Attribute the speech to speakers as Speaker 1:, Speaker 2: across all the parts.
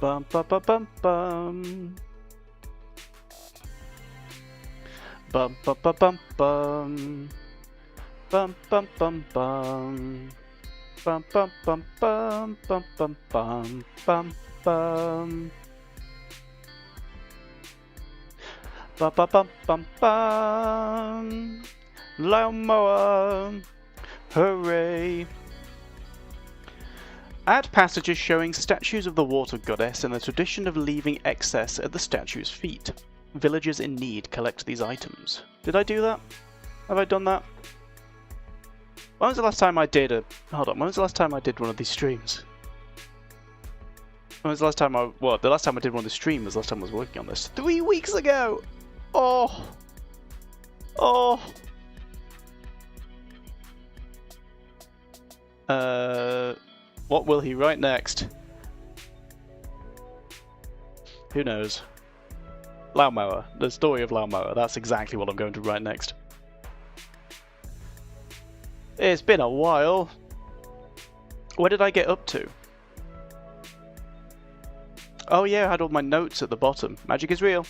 Speaker 1: Bum bum bum bum bum. Bum bum bum bum bum. Bum bum bum bum. Bum bum bum bum bum bum bum bum bum. Bum bum bum bum bum. Laomoa, hooray! Add passages showing statues of the water goddess and the tradition of leaving excess at the statue's feet. Villagers in need collect these items. Did I do that? Have I done that? When was the last time I did a... Hold on, when was the last time I did one of these streams? When was the last time I... Well, the last time I did one of the streams was the last time I was working on this. 3 weeks ago! Oh! Oh! What will he write next? Who knows? Laomoa. The story of Laomoa. That's exactly what I'm going to write next. It's been a while. Where did I get up to? Oh yeah, I had all my notes at the bottom. Magic is real.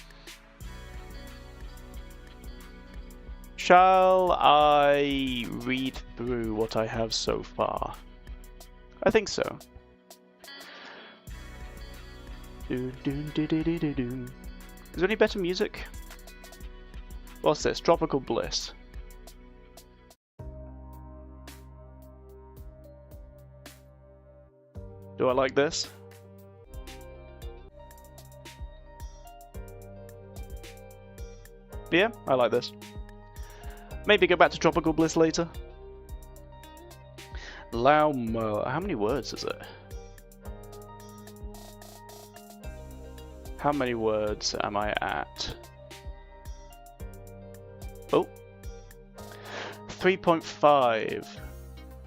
Speaker 1: Shall I read through what I have so far? I think so. Is there any better music? What's this? Tropical Bliss. Do I like this? Yeah, I like this. Maybe go back to Tropical Bliss later. Laomoa. How many words is it? How many words am I at? Oh. 3.5.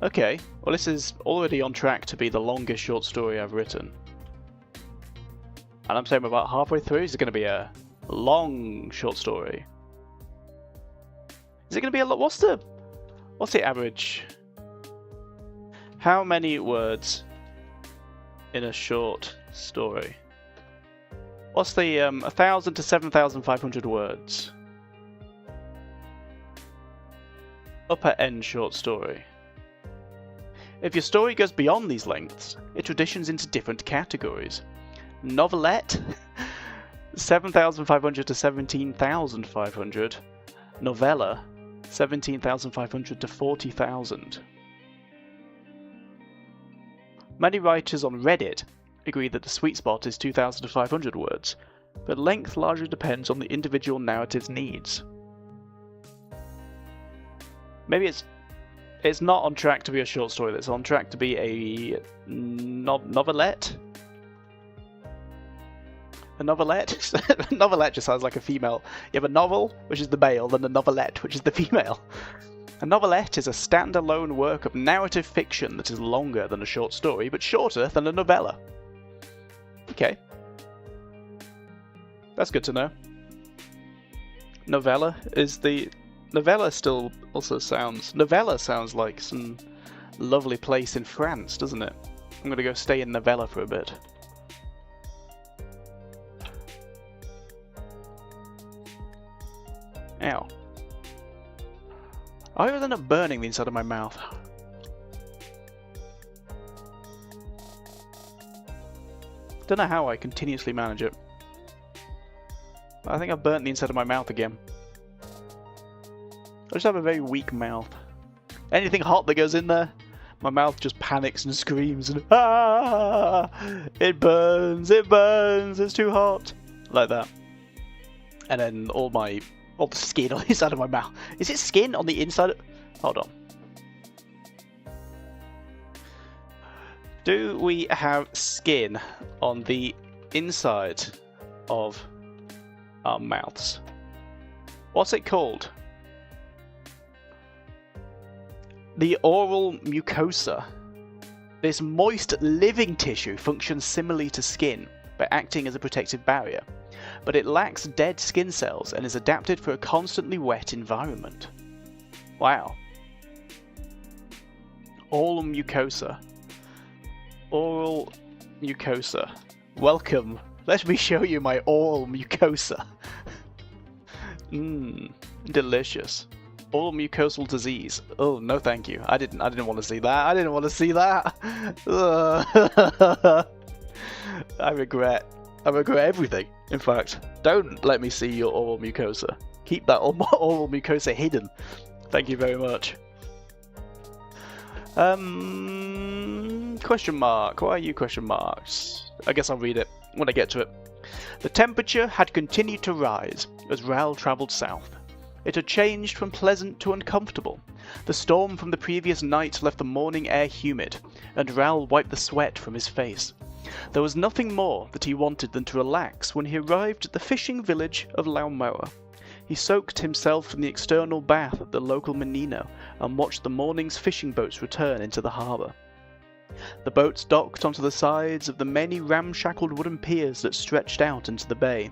Speaker 1: Okay. Well, this is already on track to be the longest short story I've written. And I'm saying we're about halfway through. Is it going to be a long short story? Is it going to be a lot? What's the average? How many words in a short story? What's the 1,000 to 7,500 words? Upper end short story. If your story goes beyond these lengths, it transitions into different categories. Novelette, 7,500 to 17,500. Novella, 17,500 to 40,000. Many writers on Reddit agree that the sweet spot is 2,000 to 500 words, but length largely depends on the individual narrative's needs. Maybe it's not on track to be a short story, it's on track to be a novelette? A novelette? Novelette just sounds like a female. You have a novel, which is the male, then a novelette, which is the female. A novelette is a standalone work of narrative fiction that is longer than a short story, but shorter than a novella. Okay. That's good to know. Novella is the... Novella still also sounds... Novella sounds like some lovely place in France, doesn't it? I'm gonna go stay in Novella for a bit. Ow. I always end up burning the inside of my mouth. Don't know how I continuously manage it. I think I've burnt the inside of my mouth again. I just have a very weak mouth. Anything hot that goes in there, my mouth just panics and screams and ah, it burns, it's too hot, like that. And then all the skin on the inside of my mouth. Is it skin on the inside? Hold on. Do we have skin on the inside of our mouths? What's it called? The oral mucosa. This moist living tissue functions similarly to skin by acting as a protective barrier, but it lacks dead skin cells and is adapted for a constantly wet environment. Wow. Oral mucosa. Oral mucosa. Welcome. Let me show you my oral mucosa. Delicious. Oral mucosal disease. Oh, no thank you. I didn't want to see that. I didn't want to see that. I regret everything. In fact, don't let me see your oral mucosa. Keep that oral mucosa hidden. Thank you very much. Question mark. Why are you question marks? I guess I'll read it when I get to it. The temperature had continued to rise as Ral travelled south. It had changed from pleasant to uncomfortable. The storm from the previous night left the morning air humid, and Ral wiped the sweat from his face. There was nothing more that he wanted than to relax when he arrived at the fishing village of Laomoa. He soaked himself in the external bath at the local menino and watched the morning's fishing boats return into the harbour. The boats docked onto the sides of the many ramshackled wooden piers that stretched out into the bay.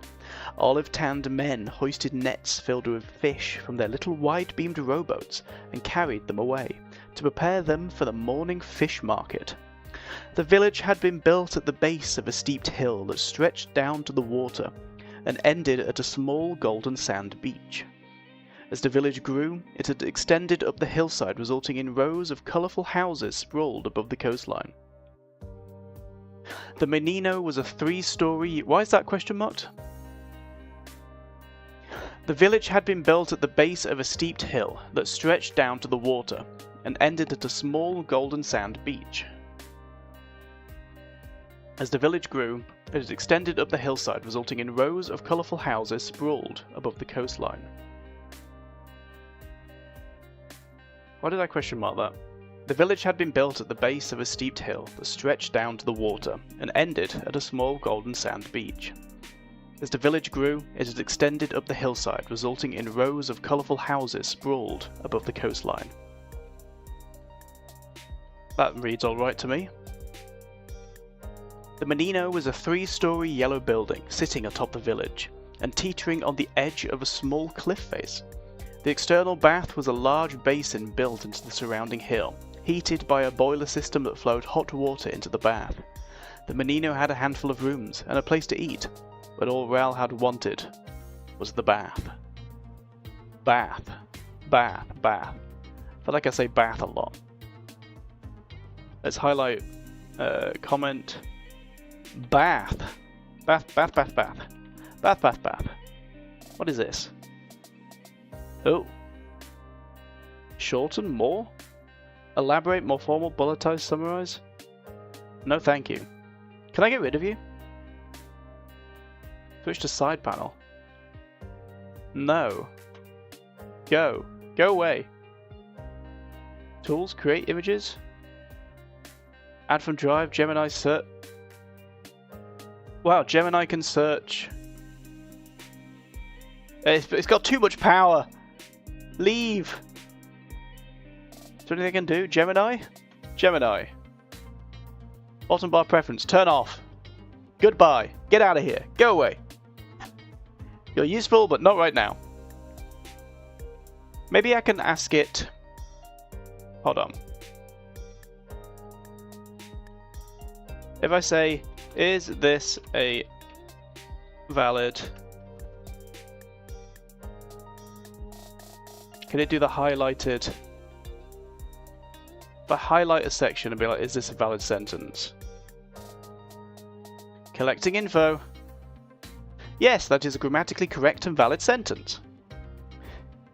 Speaker 1: Olive-tanned men hoisted nets filled with fish from their little wide-beamed rowboats and carried them away, to prepare them for the morning fish market. The village had been built at the base of a steep hill that stretched down to the water and ended at a small golden sand beach. As the village grew, it had extended up the hillside, resulting in rows of colourful houses sprawled above the coastline. The menino was a 3-storey... Why is that question marked? The village had been built at the base of a steep hill that stretched down to the water and ended at a small golden sand beach. As the village grew, it had extended up the hillside, resulting in rows of colourful houses sprawled above the coastline. Why did I question mark that? The village had been built at the base of a steep hill that stretched down to the water and ended at a small golden sand beach. As the village grew, it had extended up the hillside, resulting in rows of colourful houses sprawled above the coastline. That reads alright to me. The menino was a 3-storey yellow building sitting atop the village and teetering on the edge of a small cliff face. The external bath was a large basin built into the surrounding hill, heated by a boiler system that flowed hot water into the bath. The menino had a handful of rooms and a place to eat, but all Ral had wanted was the bath. Bath. Bath. Bath. I feel like I say bath a lot. Let's highlight, comment, bath. Bath, bath, bath, bath. Bath, bath, bath. What is this? Oh. Shorten more? Elaborate, more formal, bulletize, summarize? No thank you. Can I get rid of you? Switch to side panel. No. Go. Go away. Tools, create images. Add from drive, Gemini search. Wow, Gemini can search. It's got too much power. Leave. Is there anything I can do? Gemini? Gemini. Bottom bar preference. Turn off. Goodbye. Get out of here. Go away. You're useful, but not right now. Maybe I can ask it... Hold on. If I say, is this a valid... Can it do the highlighted... If I highlight a section and be like, is this a valid sentence? Collecting info. Yes, that is a grammatically correct and valid sentence.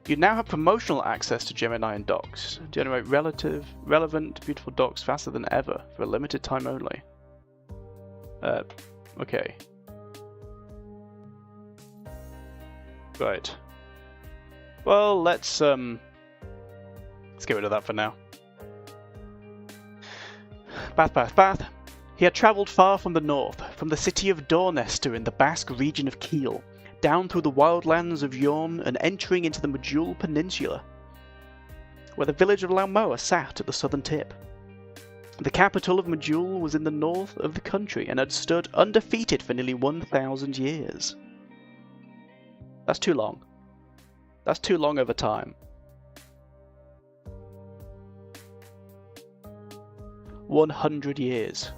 Speaker 1: You now have promotional access to Gemini and Docs. Generate relevant, beautiful docs faster than ever for a limited time only. Okay. Right. Well, let's get rid of that for now. Bath, bath, bath. He had travelled far from the north, from the city of Dornester in the Basque region of Kiel, down through the wildlands of Yorn and entering into the Majul Peninsula, where the village of Laomoa sat at the southern tip. The capital of Majul was in the north of the country and had stood undefeated for nearly 1,000 years. That's too long. That's too long over time. 100 years.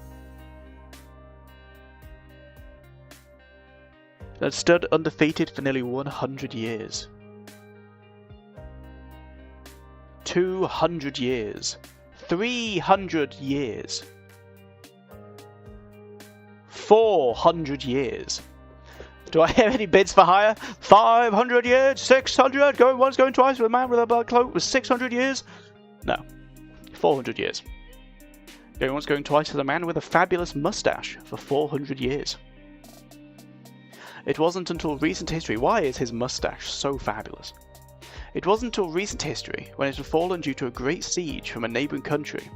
Speaker 1: that stood undefeated for nearly 100 years. 200 years. 300 years. 400 years. Do I hear any bids for hire? 500 years, 600, going once, going twice, with a man with a black cloak was 600 years? No. 400 years. Going once, going twice, with a man with a fabulous mustache for 400 years. It wasn't until recent history. Why is his mustache so fabulous? It wasn't until recent history when it had fallen due to a great siege from a neighbouring country.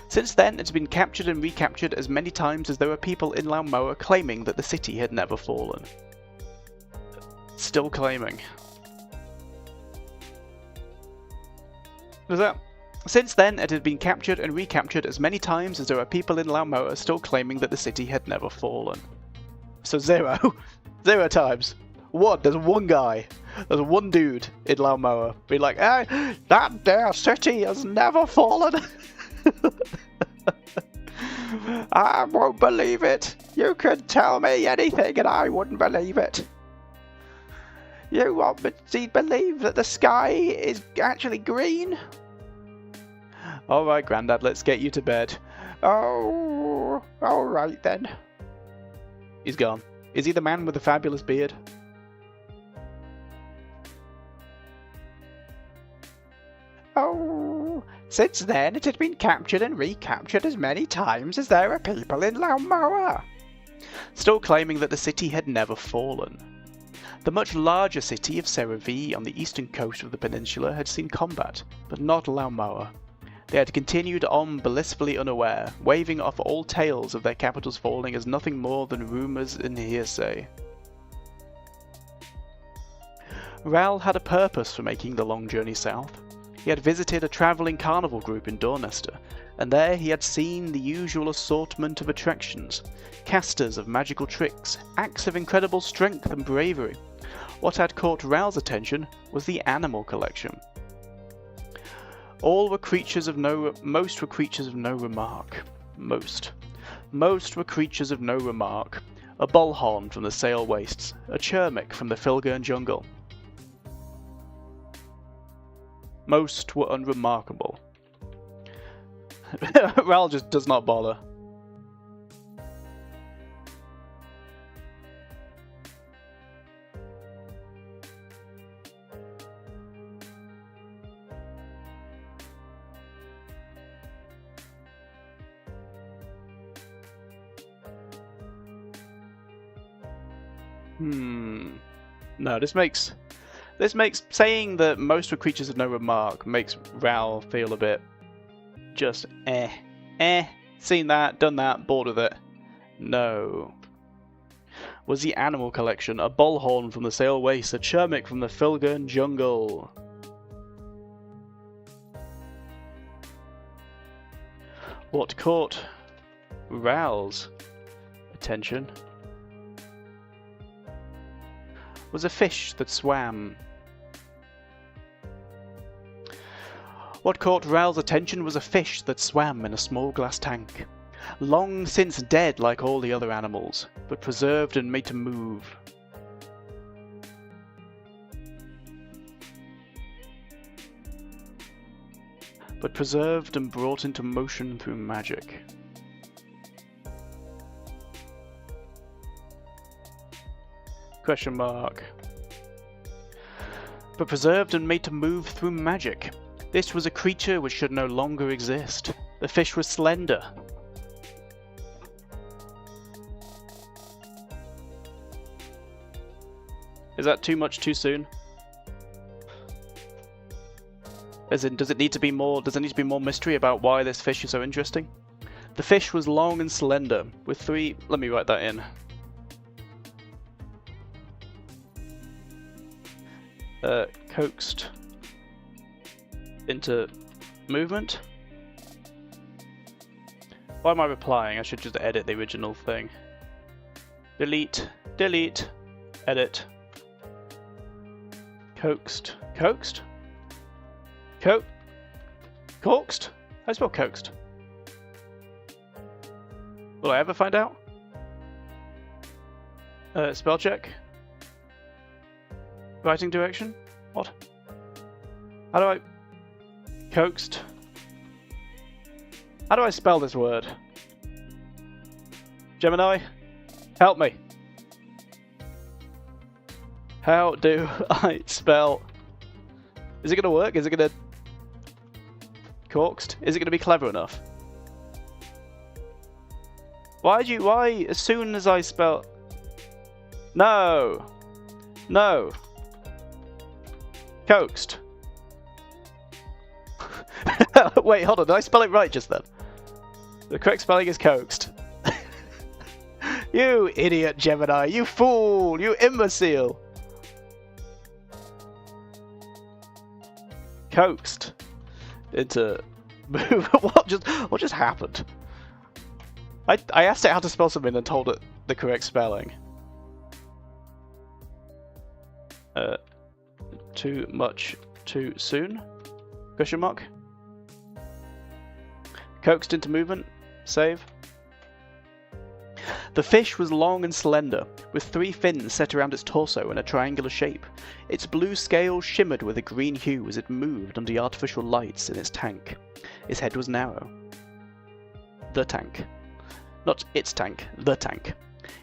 Speaker 1: Since then, it's been captured and recaptured as many times as there were people in Laomoa claiming that the city had never fallen. Still claiming. Was that? Since then, it had been captured and recaptured as many times as there were people in Laomoa still claiming that the city had never fallen. So 0. 0 times. There's one guy. There's one dude in Laomoa being like, hey, that there city has never fallen. I won't believe it. You could tell me anything and I wouldn't believe it. You want me to believe that the sky is actually green? Alright, Grandad, let's get you to bed. Oh, alright then. He's gone. Is he the man with the fabulous beard? Oh, since then it had been captured and recaptured as many times as there are people in Laomoa. Still claiming that the city had never fallen. The much larger city of Seravi on the eastern coast of the peninsula had seen combat, but not Laomoa. They had continued on blissfully unaware, waving off all tales of their capitals falling as nothing more than rumours and hearsay. Ral had a purpose for making the long journey south. He had visited a travelling carnival group in Dornester, and there he had seen the usual assortment of attractions, casters of magical tricks, acts of incredible strength and bravery. What had caught Ral's attention was the animal collection. Most were creatures of no remark. Most were creatures of no remark. A bullhorn from the Sail Wastes, a churmic from the Filgern jungle. Most were unremarkable. Ral just does not bother. No, this makes saying that most were creatures of no remark makes Ral feel a bit just seen that, done that, bored with it. No. Was the animal collection, a bullhorn from the Sail Waste, a churmic from the Filgern jungle. What caught Ral's attention was a fish that swam. What caught Ral's attention was a fish that swam in a small glass tank, long since dead like all the other animals, but preserved and made to move. But preserved and brought into motion through magic. Question mark. But preserved and made to move through magic. This was a creature which should no longer exist. The fish was slender. Is that too much too soon? As in, does there need to be more mystery about why this fish is so interesting? The fish was long and slender, with 3... Let me write that in. Coaxed into movement. Why am I replying? I should just edit the original thing. Delete, edit. Coaxed. Coaxed? Coaxed? How do you spell coaxed? Will I ever find out? Spell check. Writing direction? What? How do I... Coaxed? How do I spell this word? Gemini? Help me! How do I spell... Is it gonna work? Is it gonna... Coaxed? Is it gonna be clever enough? Why, as soon as I spell... No! No! Coaxed. Wait, hold on, did I spell it right just then? The correct spelling is coaxed. You idiot, Gemini! You fool! You imbecile! Coaxed into move. What just happened? I asked it how to spell something and told it the correct spelling. Too much too soon? Question mark. Coaxed into movement. Save. The fish was long and slender, with 3 fins set around its torso in a triangular shape. Its blue scales shimmered with a green hue as it moved under the artificial lights in its tank. Its head was narrow. The tank. Not its tank, the tank.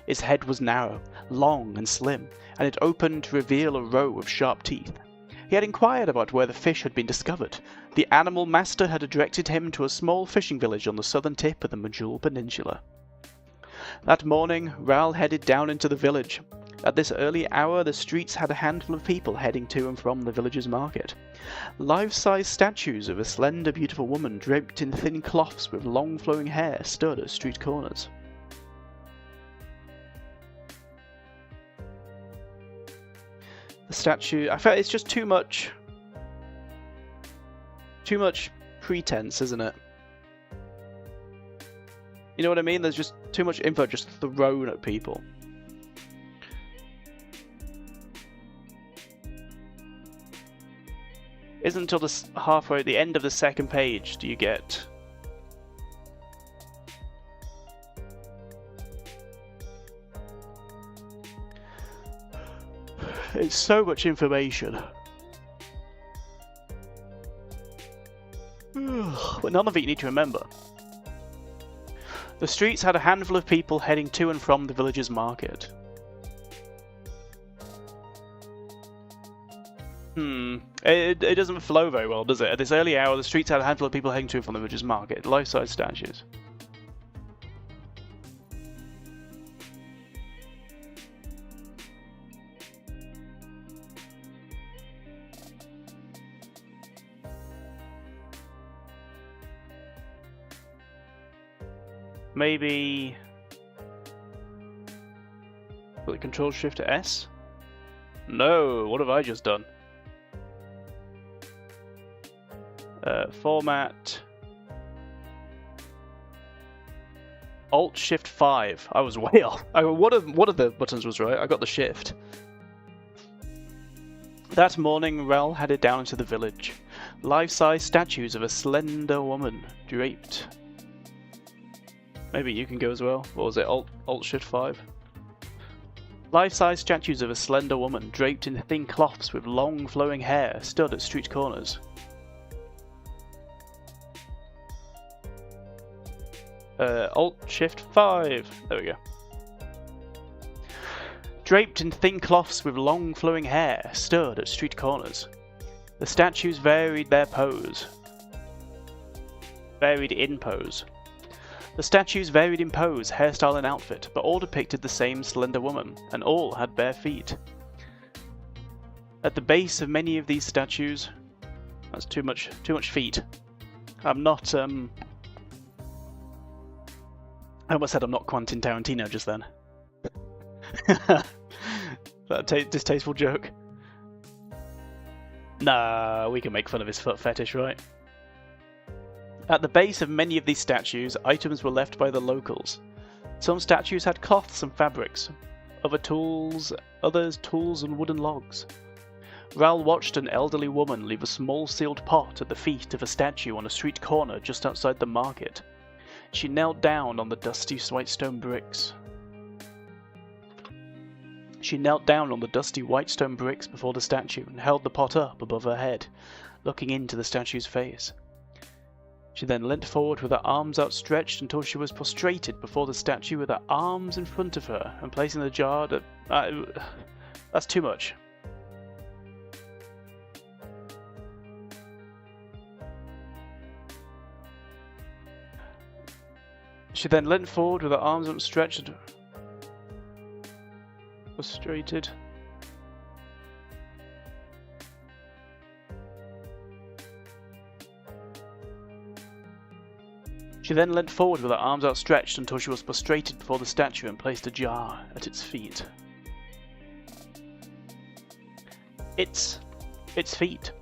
Speaker 1: Its head was narrow, long and slim, and it opened to reveal a row of sharp teeth. He had inquired about where the fish had been discovered. The animal master had directed him to a small fishing village on the southern tip of the Majul Peninsula. That morning, Ral headed down into the village. At this early hour, the streets had a handful of people heading to and from the village's market. Life-size statues of a slender, beautiful woman draped in thin cloths with long flowing hair stood at street corners. The statue... I felt it's just too much pretense, isn't it? You know what I mean? There's just too much info just thrown at people. Isn't until halfway at the end of the second page do you get... It's so much information. But none of it you need to remember. The streets had a handful of people heading to and from the village's market. It doesn't flow very well, does it? At this early hour, the streets had a handful of people heading to and from the village's market. Life-size statues. Maybe... Will it control shift to S? No, what have I just done? Format... Alt Shift 5. I was way off. One of the buttons was right. I got the shift. That morning, Rel headed down into the village. Life-size statues of a slender woman draped. Maybe you can go as well. What was it? Alt Shift 5. Life-size statues of a slender woman draped in thin cloths with long flowing hair stood at street corners. Alt Shift 5. There we go. Draped in thin cloths with long flowing hair stood at street corners. The statues varied in pose. The statues varied in pose, hairstyle and outfit, but all depicted the same slender woman, and all had bare feet. At the base of many of these statues... That's too much feet. I'm not, I almost said I'm not Quentin Tarantino just then. That distasteful joke. Nah, we can make fun of his foot fetish, right? At the base of many of these statues, items were left by the locals. Some statues had cloths and fabrics, others tools and wooden logs. Ral watched an elderly woman leave a small sealed pot at the feet of a statue on a street corner just outside the market. She knelt down on the dusty white stone bricks. She knelt down on the dusty white stone bricks before the statue and held the pot up above her head, looking into the statue's face. She then leant forward with her arms outstretched until she was prostrated before the statue with her arms in front of her and placing the jar at... that's too much. She then leant forward with her arms outstretched, prostrated. She then leant forward with her arms outstretched until she was prostrated before the statue and placed a jar at its feet. Its feet.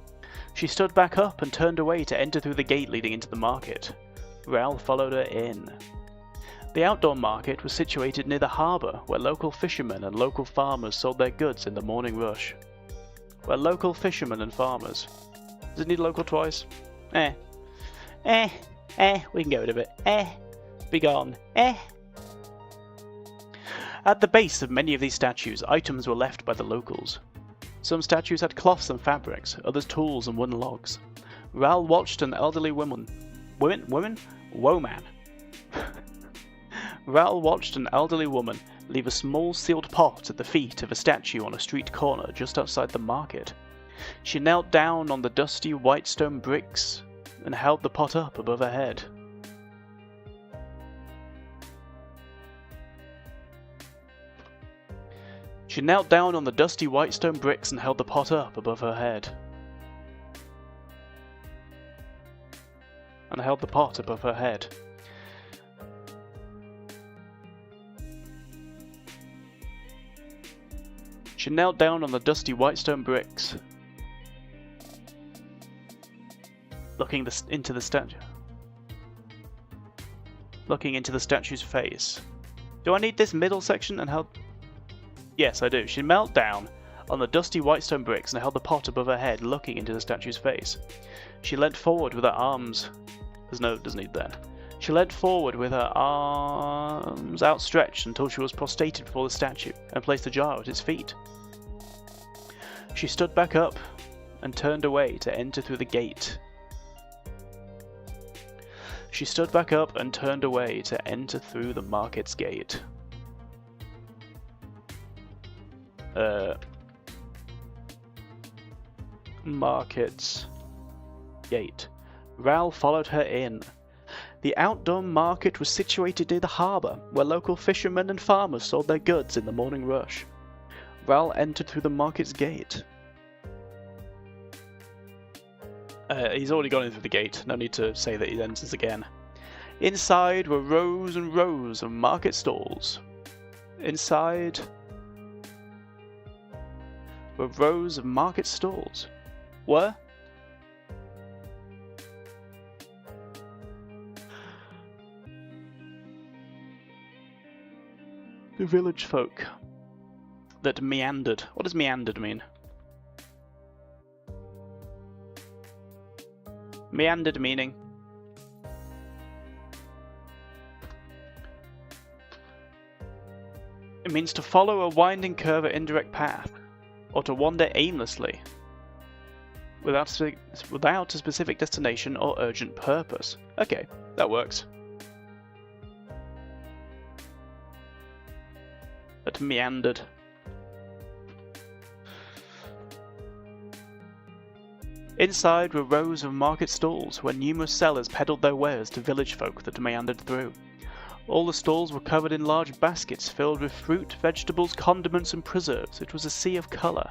Speaker 1: She stood back up and turned away to enter through the gate leading into the market. Rel followed her in. The outdoor market was situated near the harbour, where local fishermen and local farmers sold their goods in the morning rush. Where local fishermen and farmers... Does it need local twice? We can get rid of it. Be gone. At the base of many of these statues, items were left by the locals. Some statues had cloths and fabrics, others tools and wooden logs. Ral watched an elderly woman... Woman? Ral watched an elderly woman leave a small sealed pot at the feet of a statue on a street corner just outside the market. She knelt down on the dusty white stone bricks and held the pot up above her head. She knelt down on the dusty white stone bricks and held the pot up above her head. And held the pot above her head. She knelt down on the dusty white stone bricks, looking into the statue's face. Do I need this middle section and held? Yes, I do. She knelt down on the dusty white stone bricks and held the pot above her head, looking into the statue's face. She leant forward with her arms. Doesn't need that. She leant forward with her arms outstretched until she was prostrated before the statue and placed the jar at its feet. She stood back up and turned away to enter through the gate. She stood back up and turned away to enter through the market's gate. Market's gate. Ral followed her in. The outdoor market was situated near the harbour, where local fishermen and farmers sold their goods in the morning rush. Ral entered through the market's gate. He's already gone in through the gate, no need to say that he enters again. Inside were rows and rows of market stalls. Inside were rows of market stalls. Were? The village folk that meandered. What does meandered mean? Meandered meaning? It means to follow a winding curve or indirect path, or to wander aimlessly, without a specific destination or urgent purpose. Okay, that works. That meandered. Inside were rows of market stalls where numerous sellers peddled their wares to village folk that meandered through. All the stalls were covered in large baskets filled with fruit, vegetables, condiments and preserves. It was a sea of colour.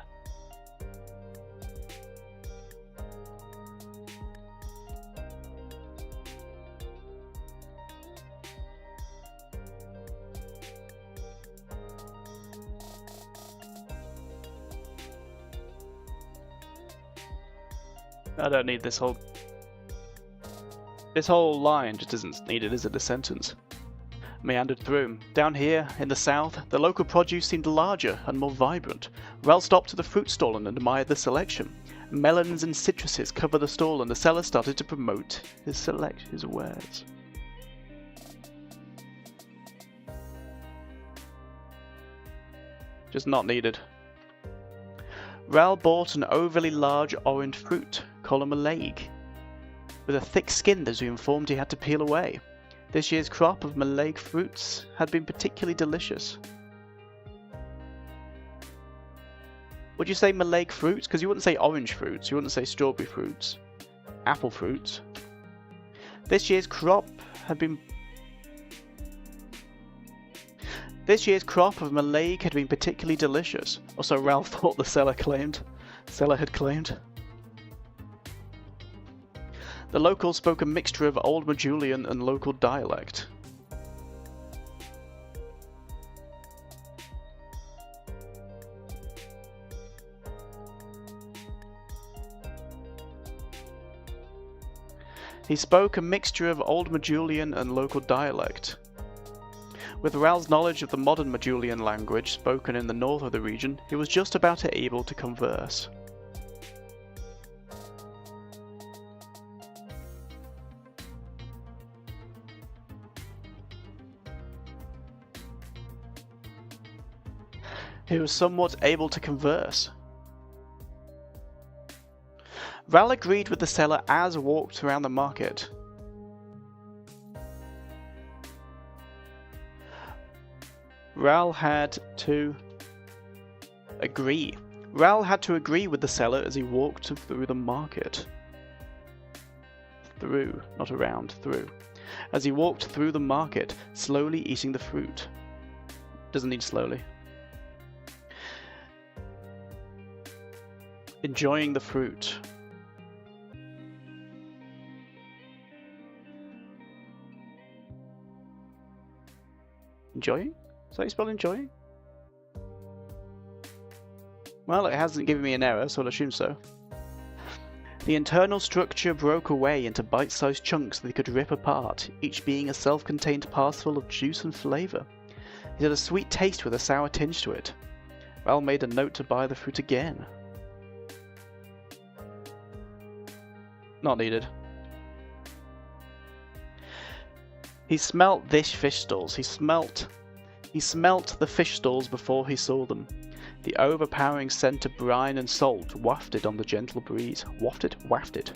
Speaker 1: I don't need this whole line just isn't needed, is it? A sentence. Meandered through. Down here, in the south, the local produce seemed larger and more vibrant. Ral stopped at the fruit stall and admired the selection. Melons and citruses covered the stall and the seller started to promote his wares. Just not needed. Ral bought an overly large orange fruit, called a Malay, with a thick skin that he informed he had to peel away. This year's crop of Malay fruits had been particularly delicious. Would you say Malay fruits? Because you wouldn't say orange fruits, you wouldn't say strawberry fruits, apple fruits. This year's crop of Malay had been particularly delicious, or so Ralph thought the seller had claimed. The locals spoke a mixture of Old Majulian and local dialect. He spoke a mixture of Old Majulian and local dialect. With Ral's knowledge of the modern Majulian language spoken in the north of the region, he was just about able to converse. He was somewhat able to converse. Ral agreed with the seller as walked around the market. Ral had to agree. Ral had to agree with the seller as he walked through the market. Through, not around, through. As he walked through the market, slowly eating the fruit. Doesn't need slowly. Enjoying the fruit. Enjoying? Is that how you spell enjoying? Well, it hasn't given me an error, so I'll assume so. The internal structure broke away into bite-sized chunks that he could rip apart, each being a self-contained parcel of juice and flavour. It had a sweet taste with a sour tinge to it. Ral made a note to buy the fruit again. Not needed. He smelt these fish stalls. He smelt the fish stalls before he saw them. The overpowering scent of brine and salt wafted on the gentle breeze. Wafted? Wafted.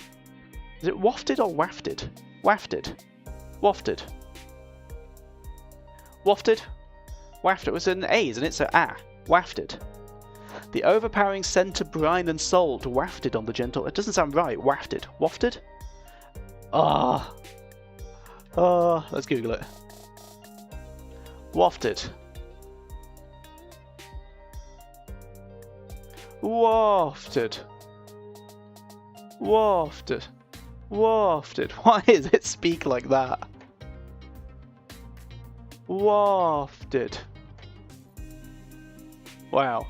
Speaker 1: Is it wafted or wafted? Wafted. Wafted. Wafted? Wafted. It was an A, isn't it? So wafted. The overpowering scent of brine and salt wafted on the gentle... It doesn't sound right. Wafted. Wafted? Let's Google it. Wafted. Wafted. Wafted. Wafted. Why does it speak like that? Wafted. Wow.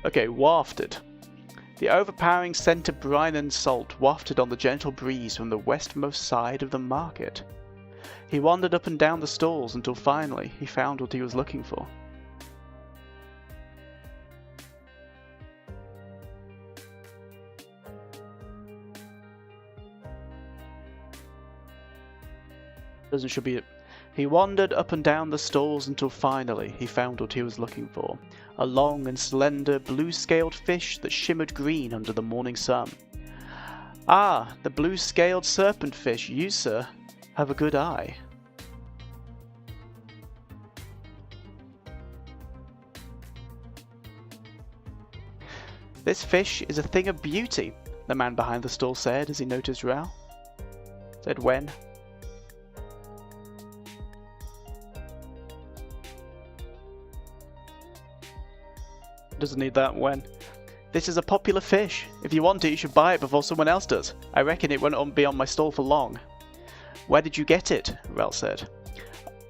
Speaker 1: Okay, wafted. The overpowering scent of brine and salt wafted on the gentle breeze from the westmost side of the market. He wandered up and down the stalls until finally he found what he was looking for. Should be it. He wandered up and down the stalls until finally he found what he was looking for. A long and slender blue-scaled fish that shimmered green under the morning sun. Ah, the blue-scaled serpent fish. You, sir, have a good eye. This fish is a thing of beauty, the man behind the stall said as he noticed Ral. Said when? Doesn't need that when. This is a popular fish. If you want it, you should buy it before someone else does. I reckon it won't be on my stall for long. Where did you get it? Ral said.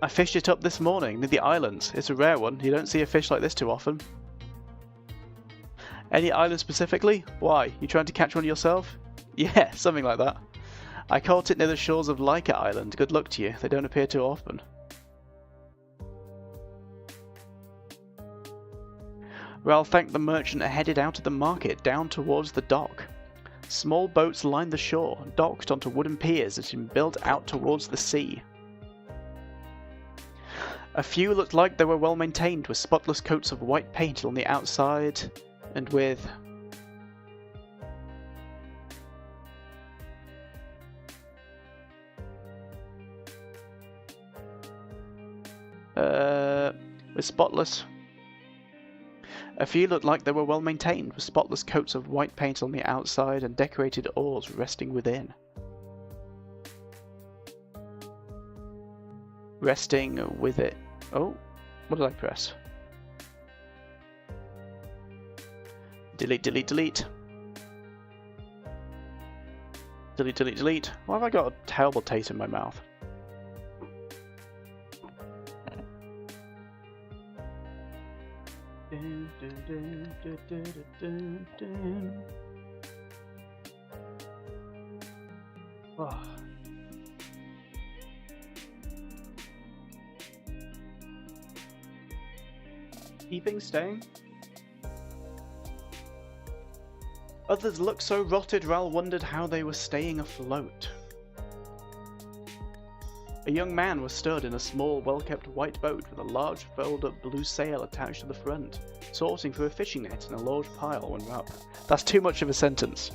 Speaker 1: I fished it up this morning near the islands. It's a rare one. You don't see a fish like this too often. Any island specifically? Why? You trying to catch one yourself? Yeah, something like that. I caught it near the shores of Laika Island. Good luck to you. They don't appear too often. Ral thanked the merchant and headed out of the market, down towards the dock. Small boats lined the shore, docked onto wooden piers that had been built out towards the sea. A few looked like they were well maintained, with spotless coats of white paint on the outside, and with... with spotless... A few looked like they were well maintained, with spotless coats of white paint on the outside and decorated oars resting within. Resting with it. Oh, what did I press? Delete, delete, delete. Delete, delete, delete. Why have I got a terrible taste in my mouth? Oh. Keeping, staying? Others looked so rotted, Ral wondered how they were staying afloat. A young man was stood in a small, well-kept white boat with a large folded blue sail attached to the front, sorting through a fishing net in a large pile when up. That's too much of a sentence.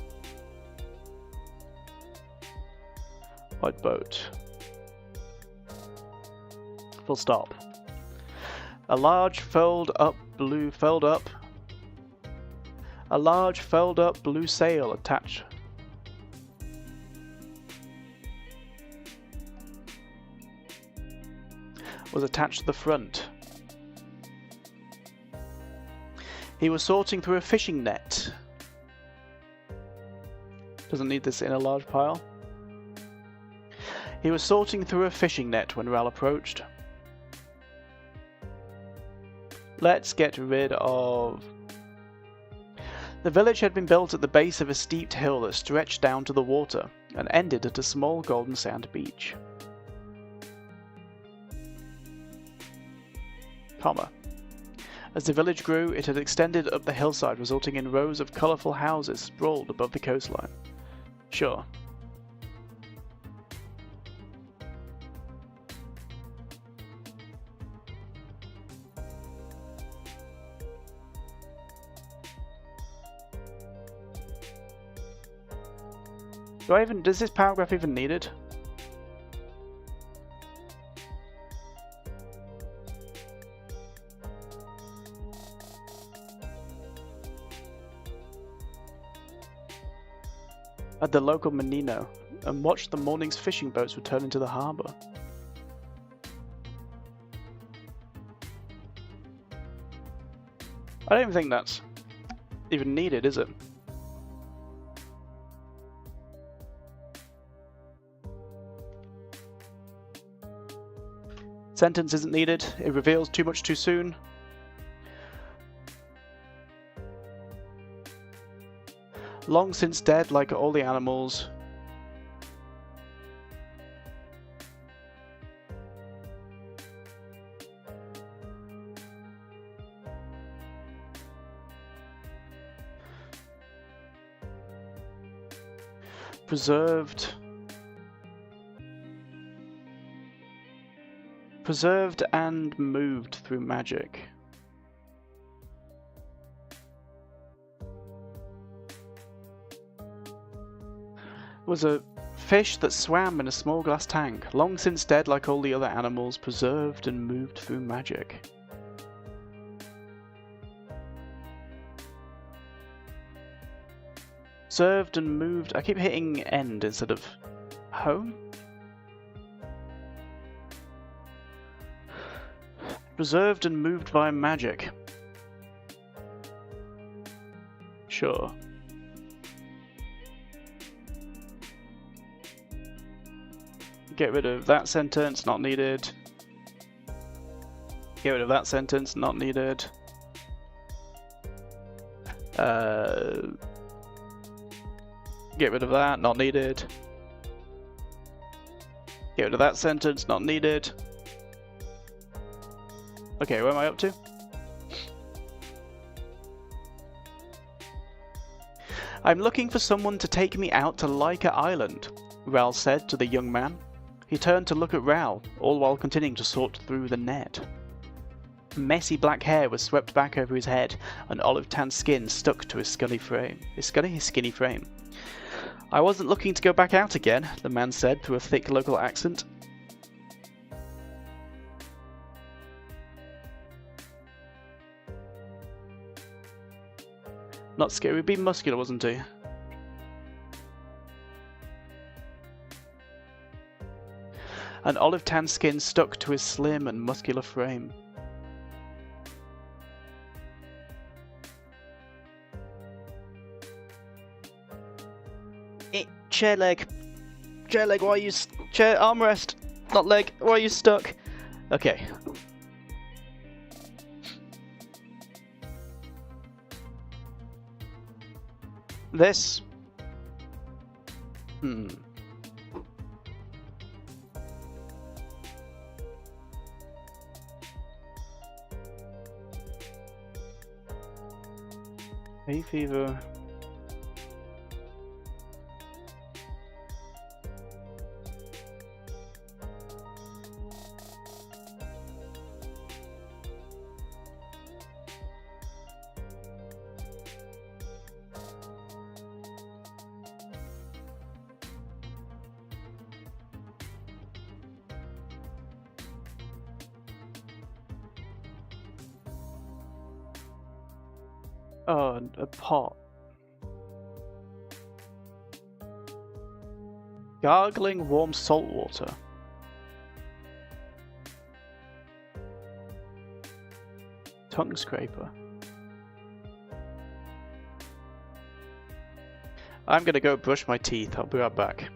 Speaker 1: White boat. Full stop. A large fold-up blue sail attached. Was attached to the front. He was sorting through a fishing net. Doesn't need this in a large pile. He was sorting through a fishing net when Ral approached. Let's get rid of... The village had been built at the base of a steep hill that stretched down to the water and ended at a small golden sand beach. Comma. As the village grew, it had extended up the hillside, resulting in rows of colourful houses sprawled above the coastline. Sure. Does this paragraph even need it? At the local Menino, and watched the morning's fishing boats return into the harbour. I don't even think that's even needed, is it? Sentence isn't needed, it reveals too much too soon. Long since dead like all the animals. Preserved and moved through magic. Was a fish that swam in a small glass tank, long since dead like all the other animals, preserved and moved through magic. Served and moved. I keep hitting end instead of home. Preserved and moved by magic. Sure. Get rid of that sentence, not needed. Get rid of that sentence, not needed. Get rid of that, not needed. Get rid of that sentence, not needed. Okay, where am I up to? I'm looking for someone to take me out to Laika Island, Ral said to the young man. He turned to look at Raoul, all while continuing to sort through the net. Messy black hair was swept back over his head, and olive-tanned skin stuck to his skinny frame. I wasn't looking to go back out again, the man said through a thick local accent. Not scary, be muscular, wasn't he? An olive-tanned skin stuck to his slim and muscular frame. Chair leg, why are you chair armrest, not leg, why are you stuck? Okay. This. Hay fever. Oh, a pot. Gargling warm salt water. Tongue scraper. I'm gonna go brush my teeth. I'll be right back.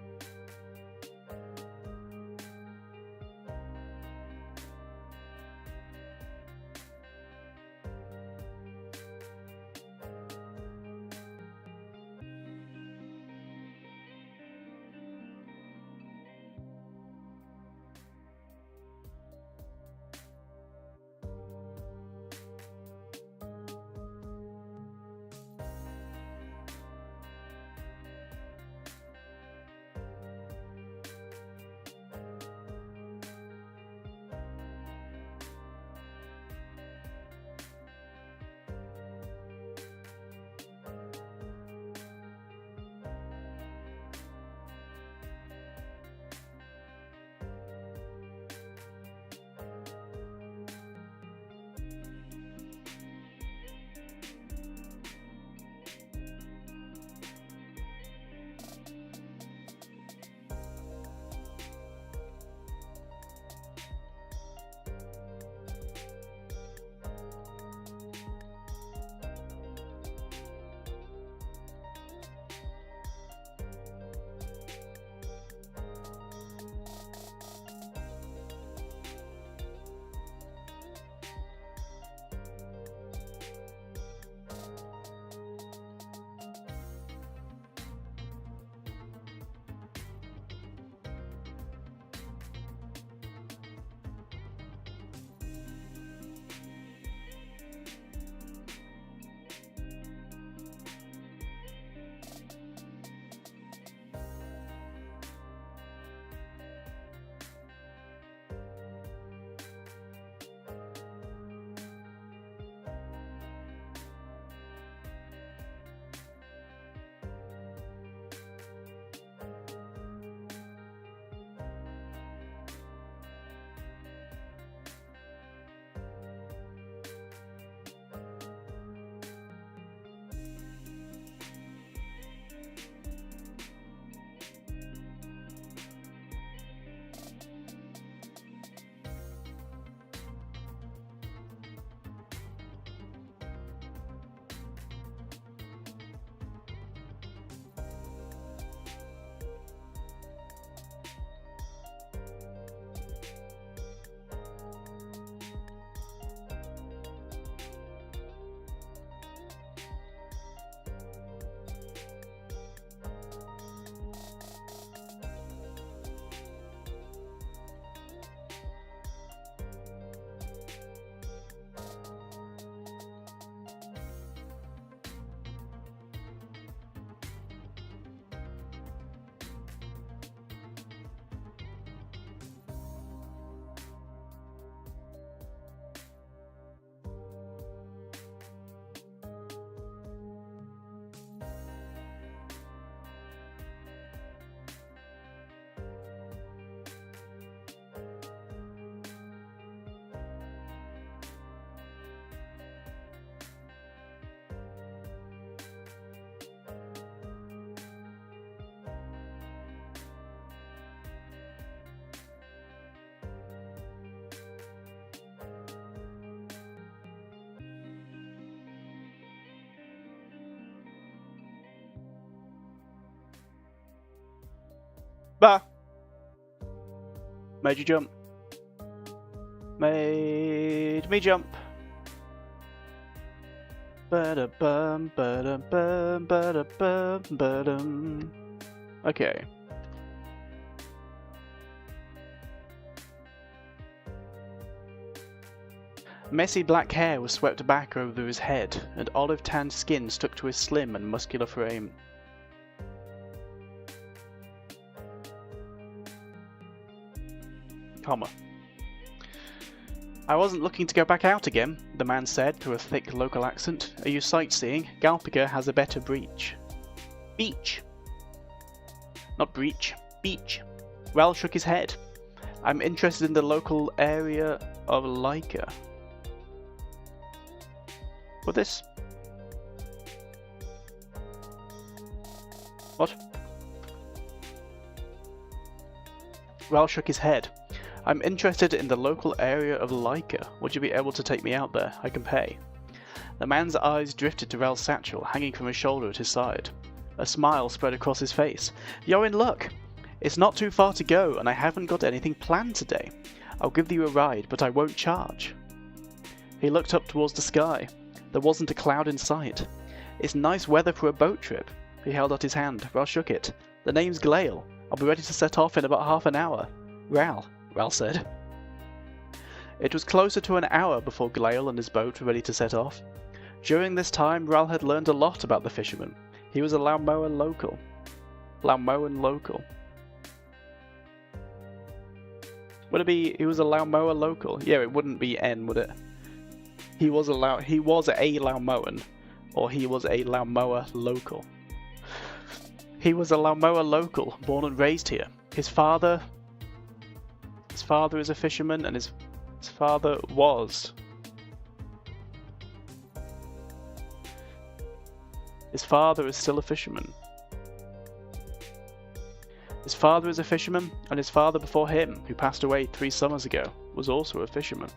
Speaker 1: Bah! Made you jump. Made me jump. Ba-da-bum, ba-da-bum, ba-da-bum, ba-dum. Okay. Messy black hair was swept back over his head, and olive-tanned skin stuck to his slim and muscular frame. Comma. I wasn't looking to go back out again, the man said through a thick local accent. Are you sightseeing? Galpica has a better beach. Beach. Not breach. Beach. Ral shook his head. I'm interested in the local area of Laika. What this? What? Ral shook his head. I'm interested in the local area of Laika. Would you be able to take me out there? I can pay. The man's eyes drifted to Ral's satchel, hanging from his shoulder at his side. A smile spread across his face. You're in luck. It's not too far to go, and I haven't got anything planned today. I'll give you a ride, but I won't charge. He looked up towards the sky. There wasn't a cloud in sight. It's nice weather for a boat trip. He held out his hand. Ral shook it. The name's Glail. I'll be ready to set off in about half an hour. Ral said. It was closer to an hour before Glail and his boat were ready to set off. During this time, Ral had learned a lot about the fisherman. He was a Laomoa local. Laomoan local. Would it be he was a Laomoa local? Yeah, it wouldn't be N, would it? He was a Laomoan, or he was a Laomoa local. He was a Laomoa local, born and raised here. His father is a fisherman, and his father was. His father is still a fisherman. His father is a fisherman, and his father before him, who passed away 3 summers ago, was also a fisherman.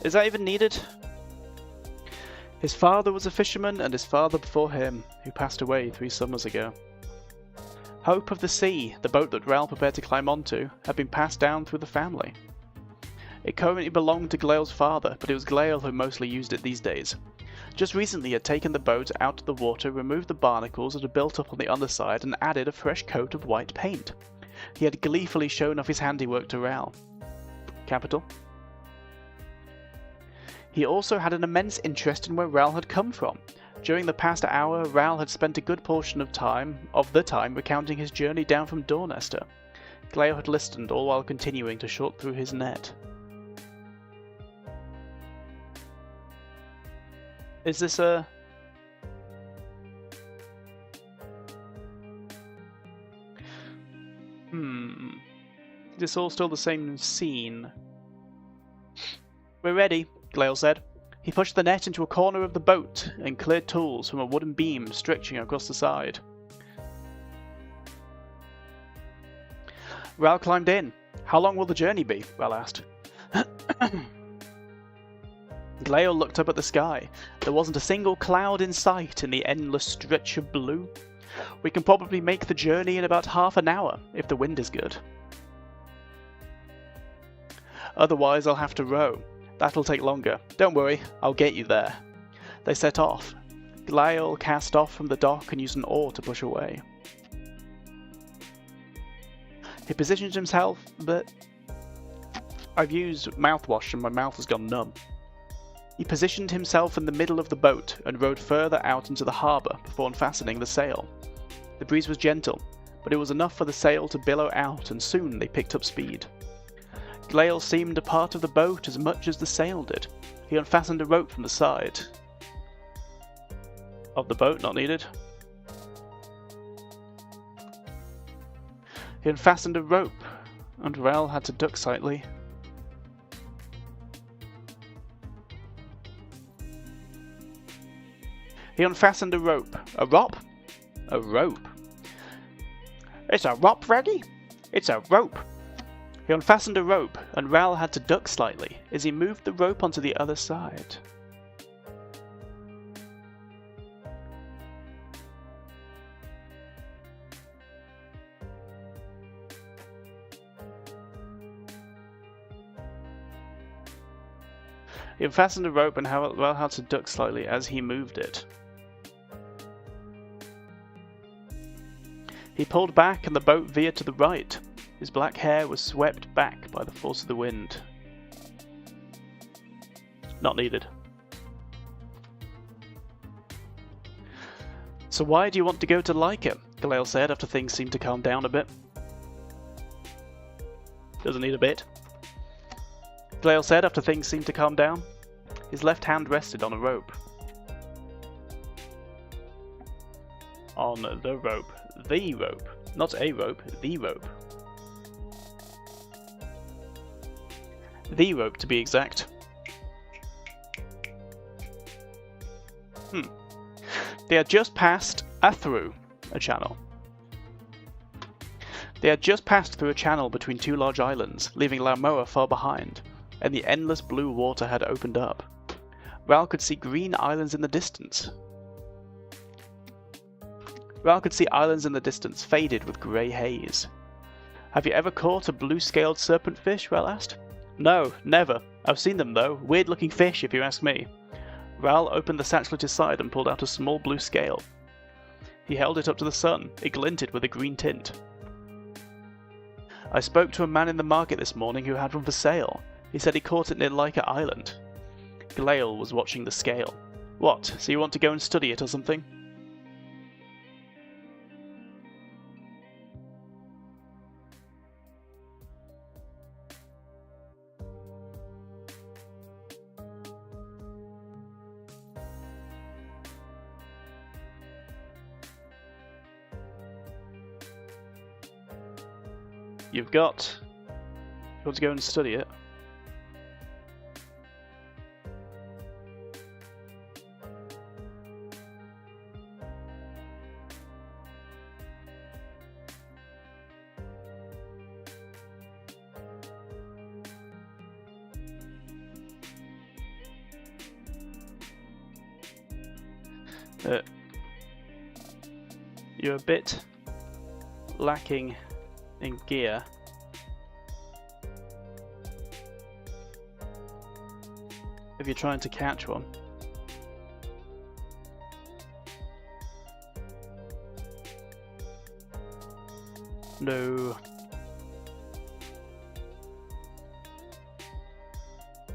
Speaker 1: Is that even needed? His father was a fisherman, and his father before him, who passed away 3 summers ago. Hope of the Sea, the boat that Ral prepared to climb onto, had been passed down through the family. It currently belonged to Glail's father, but it was Glail who mostly used it these days. Just recently he had taken the boat out of the water, removed the barnacles that had built up on the underside, and added a fresh coat of white paint. He had gleefully shown off his handiwork to Ral. Capital. He also had an immense interest in where Ral had come from. During the past hour, Ral had spent a good portion of the time recounting his journey down from Dornester. Glail had listened, all while continuing to sort through his net. Is this a... Is this all still the same scene? We're ready, Glail said. He pushed the net into a corner of the boat and cleared tools from a wooden beam stretching across the side. Ral climbed in. How long will the journey be? Ral asked. Glail looked up at the sky. There wasn't a single cloud in sight in the endless stretch of blue. We can probably make the journey in about half an hour, if the wind is good. Otherwise I'll have to row. That'll take longer. Don't worry, I'll get you there. They set off. Glail cast off from the dock and used an oar to push away. He positioned himself, but... I've used mouthwash and my mouth has gone numb. He positioned himself in the middle of the boat and rowed further out into the harbour before unfastening the sail. The breeze was gentle, but it was enough for the sail to billow out, and soon they picked up speed. Glail seemed a part of the boat as much as the sail did. He unfastened a rope from the side. Of the boat, not needed. He unfastened a rope, and Ral had to duck slightly. He unfastened a rope. A rop? A rope. It's a rop, Reggie? It's a rope. He unfastened a rope, and Ral had to duck slightly as he moved the rope onto the other side. He unfastened a rope and how to duck slightly as he moved it. He pulled back and the boat veered to the right. His black hair was swept back by the force of the wind. Not needed. So why do you want to go to Laika? Galale said after things seemed to calm down a bit. Doesn't need a bit. Galale said after things seemed to calm down. His left hand rested on a rope. On the rope. The rope. Not a rope, the rope. The rope, to be exact. They had just passed through a channel. They had just passed through a channel between two large islands, leaving Laomoa far behind, and the endless blue water had opened up. Ral could see green islands in the distance. Ral could see islands in the distance, faded with grey haze. Have you ever caught a blue-scaled serpentfish? Ral asked. No, never. I've seen them though. Weird-looking fish, if you ask me. Ral opened the satchel at his side and pulled out a small blue scale. He held it up to the sun. It glinted with a green tint. I spoke to a man in the market this morning who had one for sale. He said he caught it near Laika Island. Galale was watching the scale. What, so you want to go and study it or something? You want to go and study it? You're a bit lacking in gear. If you're trying to catch one. No.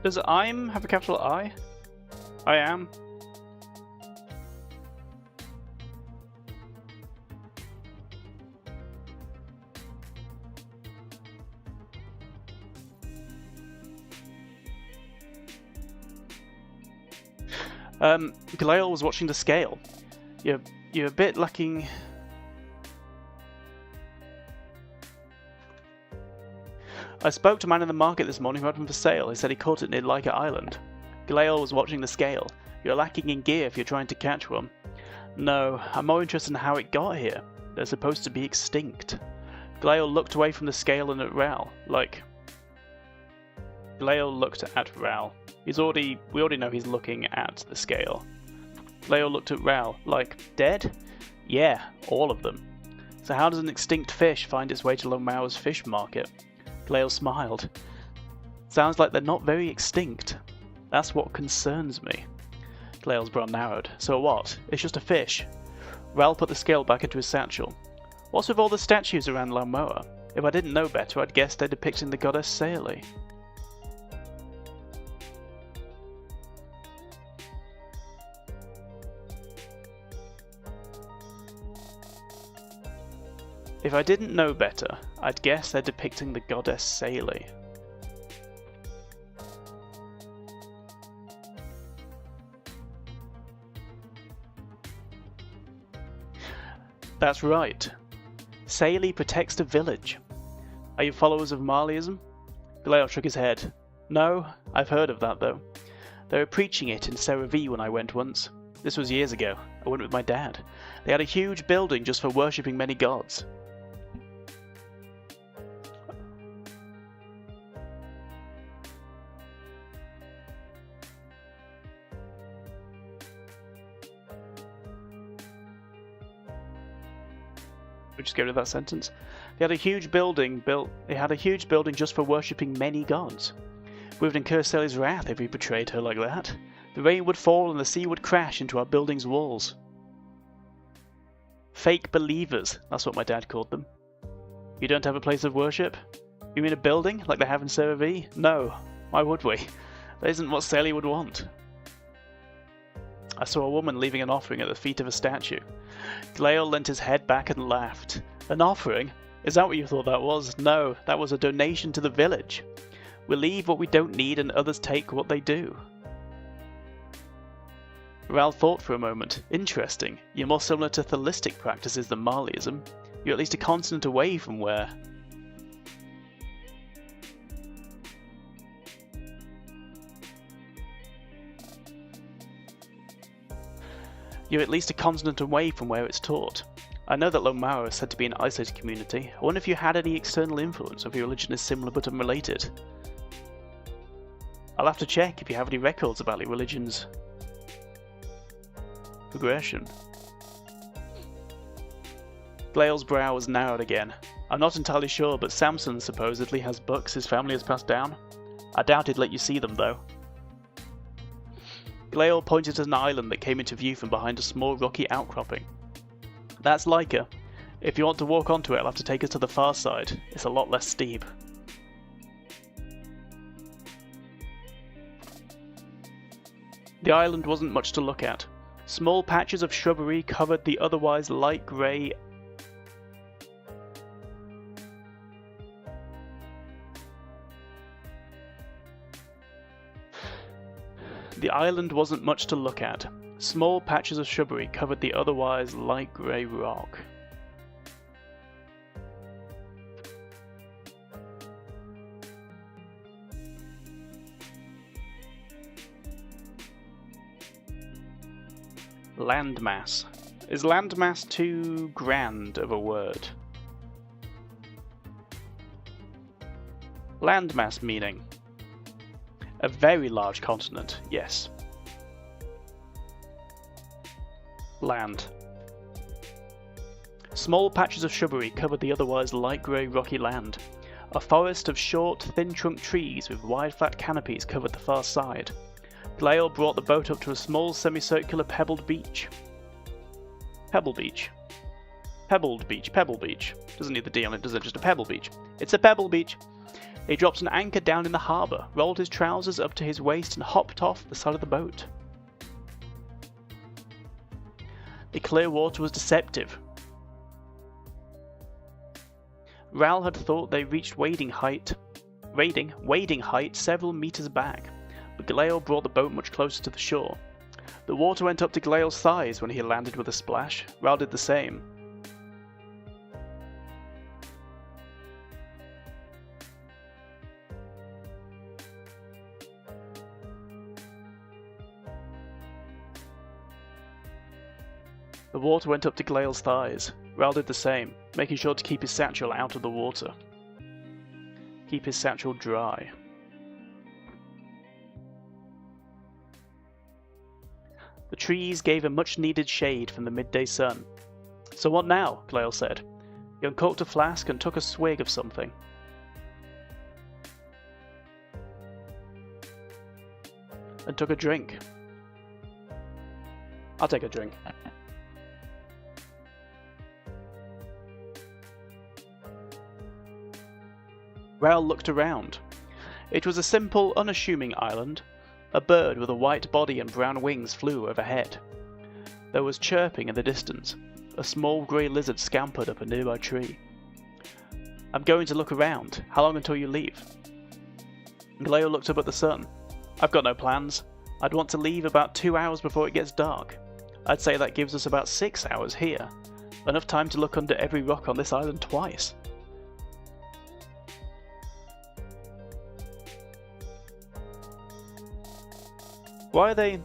Speaker 1: Does I'm have a capital I? I am. Galale was watching the scale. You're a bit lacking. I spoke to a man in the market this morning who had one for sale. He said he caught it near Laika Island. Galale was watching the scale. You're lacking in gear if you're trying to catch one. No, I'm more interested in how it got here. They're supposed to be extinct. Galale looked away from the scale and at Ral, Galale looked at Ral. We already know he's looking at the scale. Galale looked at Ral, dead? Yeah, all of them. So how does an extinct fish find its way to Laomoa's fish market? Galale smiled. Sounds like they're not very extinct. That's what concerns me. Galale's brow narrowed. So what? It's just a fish. Ral put the scale back into his satchel. What's with all the statues around Laomoa? If I didn't know better, I'd guess they're depicting the goddess Saeli. If I didn't know better, I'd guess they're depicting the goddess Saeli. That's right. Saeli protects the village. Are you followers of Marleyism? Galale shook his head. No, I've heard of that though. They were preaching it in Seravi when I went once. This was years ago. I went with my dad. They had a huge building just for worshipping many gods. We just get rid of that sentence. They had a huge building just for worshipping many gods. We would incur Sally's wrath if we betrayed her like that. The rain would fall and the sea would crash into our building's walls. Fake believers, that's what my dad called them. You don't have a place of worship? You mean a building, like they have in Sarah V? No. Why would we? That isn't what Sally would want. I saw a woman leaving an offering at the feet of a statue. Glael leant his head back and laughed. An offering? Is that what you thought that was? No, that was a donation to the village. We leave what we don't need and others take what they do. Ral thought for a moment. Interesting. You're more similar to Thelistic practices than Marleyism. You're at least a continent away from where... You're at least a continent away from where it's taught. I know that Laomoa is said to be an isolated community. I wonder if you had any external influence, or if your religion is similar but unrelated. I'll have to check if you have any records about your religion's progression. Glael's brow was narrowed again. I'm not entirely sure, but Samson supposedly has books his family has passed down. I doubt he'd let you see them, though. Glael pointed at an island that came into view from behind a small rocky outcropping. That's Leica. If you want to walk onto it, I'll have to take us to the far side. It's a lot less steep. The island wasn't much to look at. Small patches of shrubbery covered the otherwise light grey The island wasn't much to look at. Small patches of shrubbery covered the otherwise light grey rock. Landmass. Is landmass too grand of a word? Landmass meaning a very large continent, yes. Land. Small patches of shrubbery covered the otherwise light grey rocky land. A forest of short, thin-trunked trees with wide flat canopies covered the far side. Glael brought the boat up to a small semicircular pebbled beach. Pebble beach. Pebbled beach. Pebble beach. Doesn't need the D on it, does it? Just a pebble beach. It's a pebble beach. He dropped an anchor down in the harbour, rolled his trousers up to his waist and hopped off the side of the boat. The clear water was deceptive. Ral had thought they reached wading height several metres back, but Glael brought the boat much closer to the shore. The water went up to Glael's thighs when he landed with a splash. Ral did the same. The water went up to Glael's thighs. Ral did the same, making sure to keep his satchel out of the water. Keep his satchel dry. The trees gave a much-needed shade from the midday sun. So what now? Glael said. He uncorked a flask and took a swig of something. And took a drink. I'll take a drink. Ral looked around. It was a simple, unassuming island. A bird with a white body and brown wings flew overhead. There was chirping in the distance. A small grey lizard scampered up a nearby tree. I'm going to look around. How long until you leave? Glael looked up at the sun. I've got no plans. I'd want to leave about 2 hours before it gets dark. I'd say that gives us about 6 hours here. Enough time to look under every rock on this island twice. Why are they...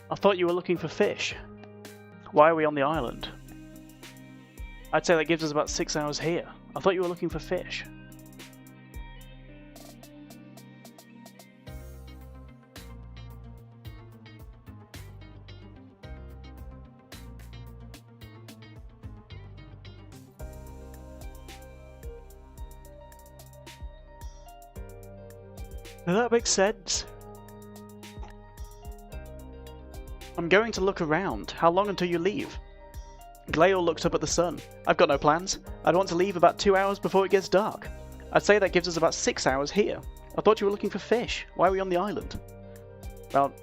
Speaker 1: I thought you were looking for fish. Why are we on the island? I'd say that gives us about 6 hours here. I thought you were looking for fish. That makes sense. I'm going to look around. How long until you leave? Glail looked up at the sun. I've got no plans. I'd want to leave about 2 hours before it gets dark. I'd say that gives us about 6 hours here. I thought you were looking for fish. Why are we on the island? Well...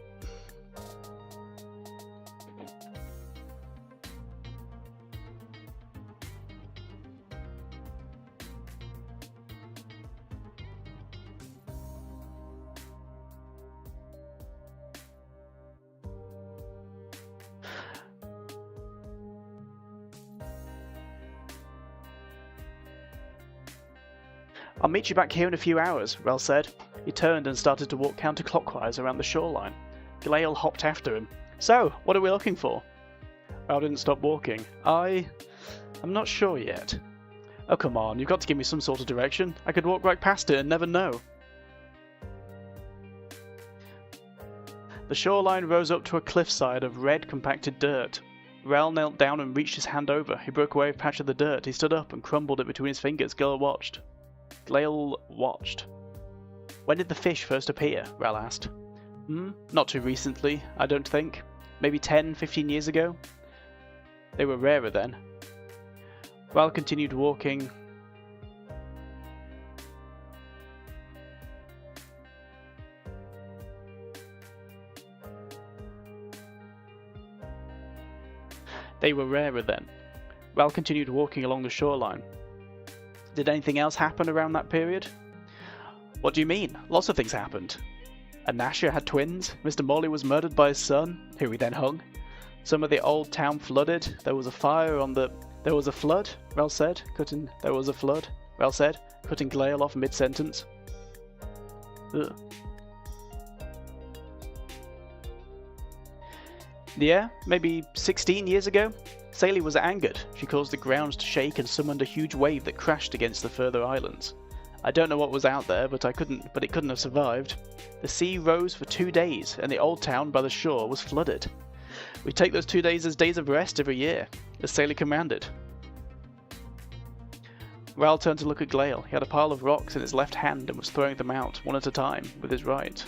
Speaker 1: I'll meet you back here in a few hours, Rel said. He turned and started to walk counterclockwise around the shoreline. Glail hopped after him. So, what are we looking for? Rel didn't stop walking. I'm not sure yet. Oh come on, you've got to give me some sort of direction. I could walk right past it and never know. The shoreline rose up to a cliffside of red compacted dirt. Rel knelt down and reached his hand over. He broke away a patch of the dirt. He stood up and crumbled it between his fingers. Glail watched. When did the fish first appear? Rel asked. Not too recently, I don't think. Maybe 10, 15 years ago? They were rarer then. Rel continued walking. Rel continued walking along the shoreline. Did anything else happen around that period? What do you mean? Lots of things happened. Anasha had twins. Mr. Morley was murdered by his son, who he then hung. Some of the old town flooded. There was a fire on the... There was a flood, Rel said, cutting Glail off mid-sentence. Ugh. Yeah, maybe 16 years ago? Saley was angered. She caused the ground to shake and summoned a huge wave that crashed against the further islands. I don't know what was out there, but it couldn't have survived. The sea rose for 2 days, and the old town by the shore was flooded. We take those 2 days as days of rest every year, as Saley commanded. Rel turned to look at Glail. He had a pile of rocks in his left hand and was throwing them out, one at a time, with his right.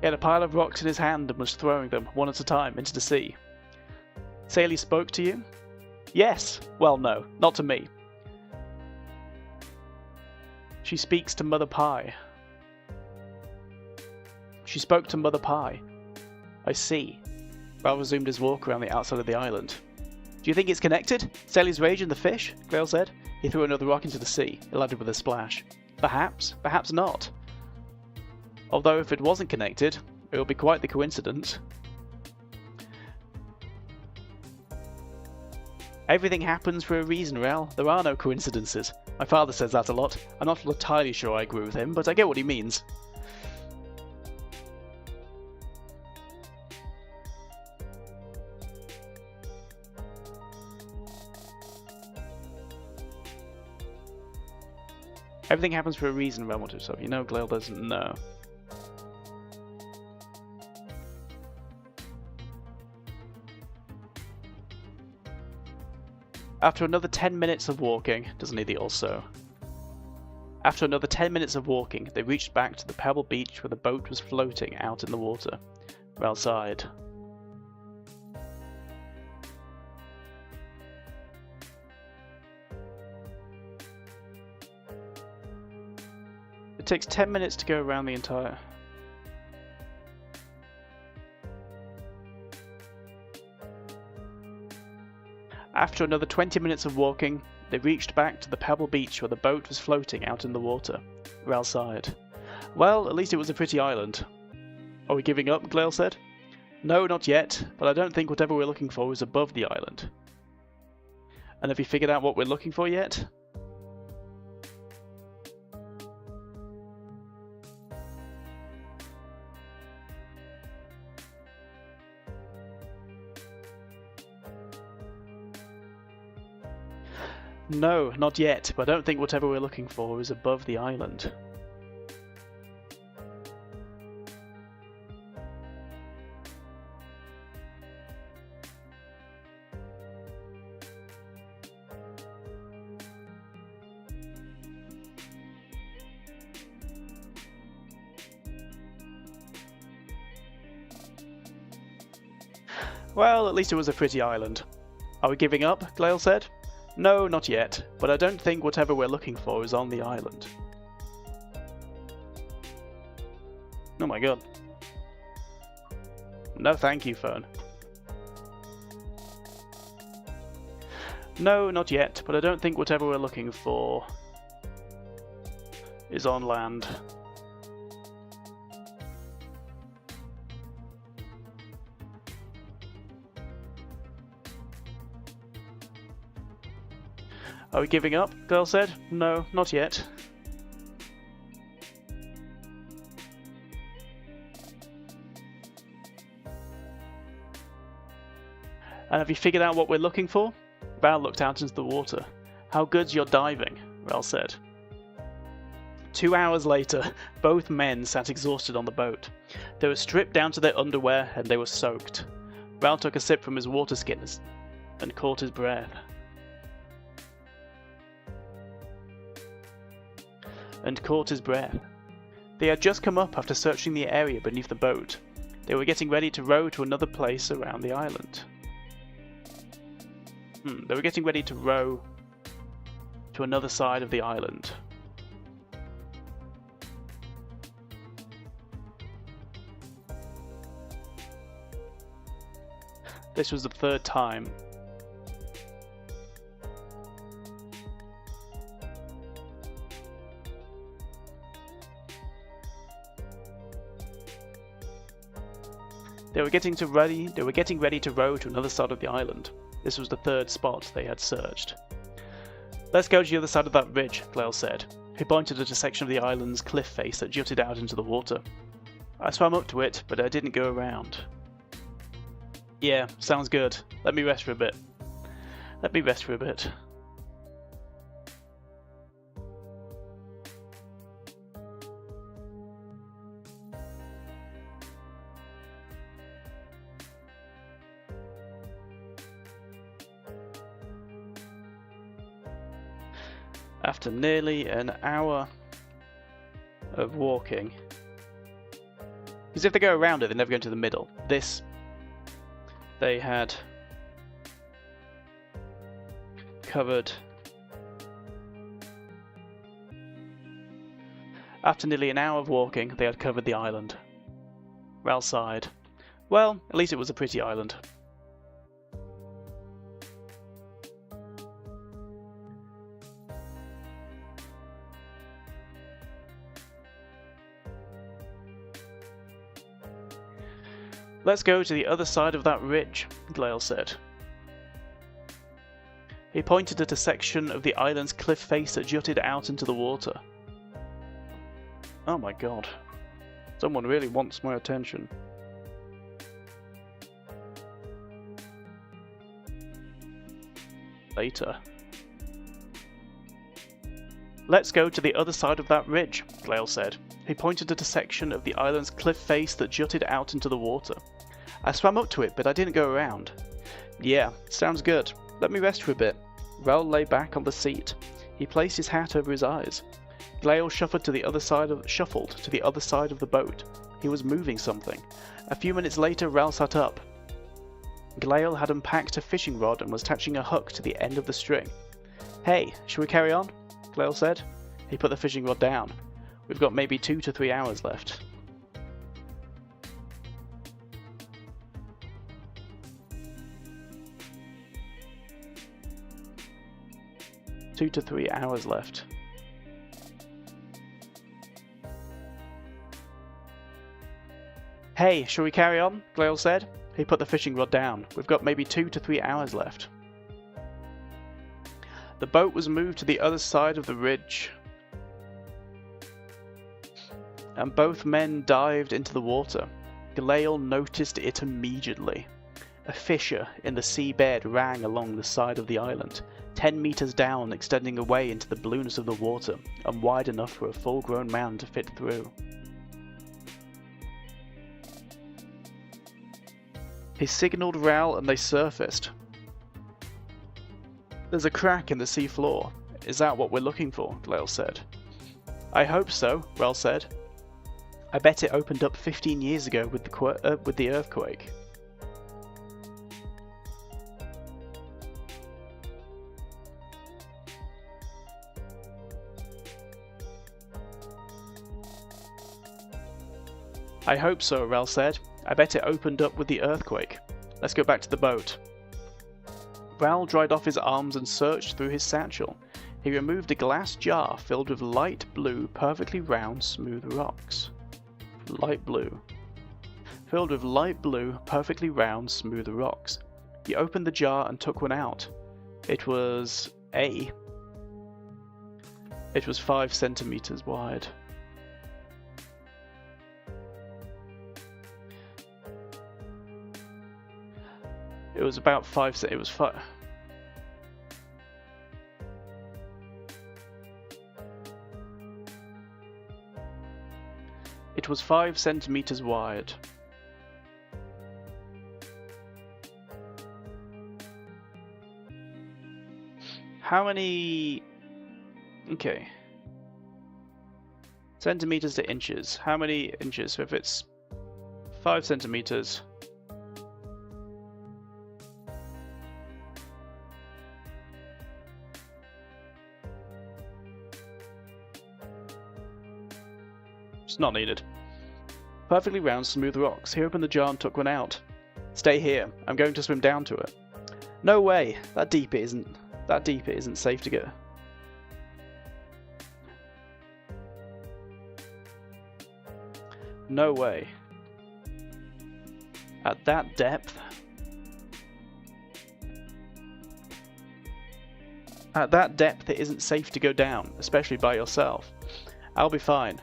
Speaker 1: He had a pile of rocks in his hand and was throwing them, one at a time, into the sea. Saley spoke to you? Yes. Well, no, not to me. She speaks to Mother Pie. She spoke to Mother Pie. I see. Rel resumed his walk around the outside of the island. Do you think it's connected? Saley's rage and the fish? Glail said. He threw another rock into the sea. It landed with a splash. Perhaps. Perhaps not. Although if it wasn't connected, it would be quite the coincidence. Everything happens for a reason, Rel. There are no coincidences. My father says that a lot. I'm not entirely sure I agree with him, but I get what he means. Everything happens for a reason, Rel wanted to. You know, Glail doesn't know. After another 10 minutes of walking, doesn't need the also. After another 10 minutes of walking, they reached back to the pebble beach where the boat was floating out in the water. Rel sighed. It takes 10 minutes to go around the entire... After another 20 minutes of walking, they reached back to the pebble beach where the boat was floating out in the water. Rel sighed. Well, at least it was a pretty island. Are we giving up? Glail said. No, not yet, but I don't think whatever we're looking for is above the island. And have you figured out what we're looking for yet? No, not yet, but I don't think whatever we're looking for is above the island. Well, at least it was a pretty island. Are we giving up? Glail said. No, not yet, but I don't think whatever we're looking for is on the island. Oh my god. No thank you, Fern. No, not yet, but I don't think whatever we're looking for is on land. Are we giving up? Girl said. No, not yet. And have you figured out what we're looking for? Val looked out into the water. How good's your diving? Val said. 2 hours later, both men sat exhausted on the boat. They were stripped down to their underwear and they were soaked. Val took a sip from his water skin and caught his breath. They had just come up after searching the area beneath the boat. They were getting ready to row to another place around the island. They were getting ready to row to another side of the island. This was the third time. They were getting ready to row to another side of the island. This was the third spot they had searched. Let's go to the other side of that ridge, Glail said. He pointed at a section of the island's cliff face that jutted out into the water. I swam up to it, but I didn't go around. Yeah, sounds good. Let me rest for a bit. After nearly an hour of walking, because if they go around it, they never go into the middle. They had covered. After nearly an hour of walking, they had covered the island. Ral sighed. Well, at least it was a pretty island. Let's go to the other side of that ridge, Glail said. He pointed at a section of the island's cliff face that jutted out into the water. Oh my god. Someone really wants my attention. Later. Let's go to the other side of that ridge, Glail said. He pointed at a section of the island's cliff face that jutted out into the water. I swam up to it, but I didn't go around. Yeah, sounds good. Let me rest for a bit. Ral lay back on the seat. He placed his hat over his eyes. Glail shuffled to the other side of the boat. He was moving something. A few minutes later, Ral sat up. Glail had unpacked a fishing rod and was attaching a hook to the end of the string. Hey, shall we carry on? Glail said. He put the fishing rod down. We've got maybe 2 to 3 hours left. Hey, shall we carry on? Glail said. He put the fishing rod down. We've got maybe 2 to 3 hours left. The boat was moved to the other side of the ridge, and both men dived into the water. Glail noticed it immediately. A fissure in the seabed ran along the side of the island, 10 meters down, extending away into the blueness of the water, and wide enough for a full-grown man to fit through. He signaled Ral and they surfaced. There's a crack in the sea floor. Is that what we're looking for? Glail said. I hope so, Ral said. I bet it opened up 15 years ago with the earthquake. I hope so, Ral said. I bet it opened up with the earthquake. Let's go back to the boat. Ral dried off his arms and searched through his satchel. He removed a glass jar filled with light blue, perfectly round, smooth rocks. Light blue. Filled with light blue, perfectly round, smooth rocks. He opened the jar and took one out. It was 5 centimeters wide. It was about 5. It was 5. It was 5 centimeters wide. How many? Okay. Centimeters to inches. How many inches? So if it's 5 centimeters. It's not needed. Perfectly round, smooth rocks. He opened the jar and took one out. Stay here. I'm going to swim down to it. No way. That deep it isn't safe to go. No way. At that depth. At that depth it isn't safe to go down, especially by yourself. I'll be fine.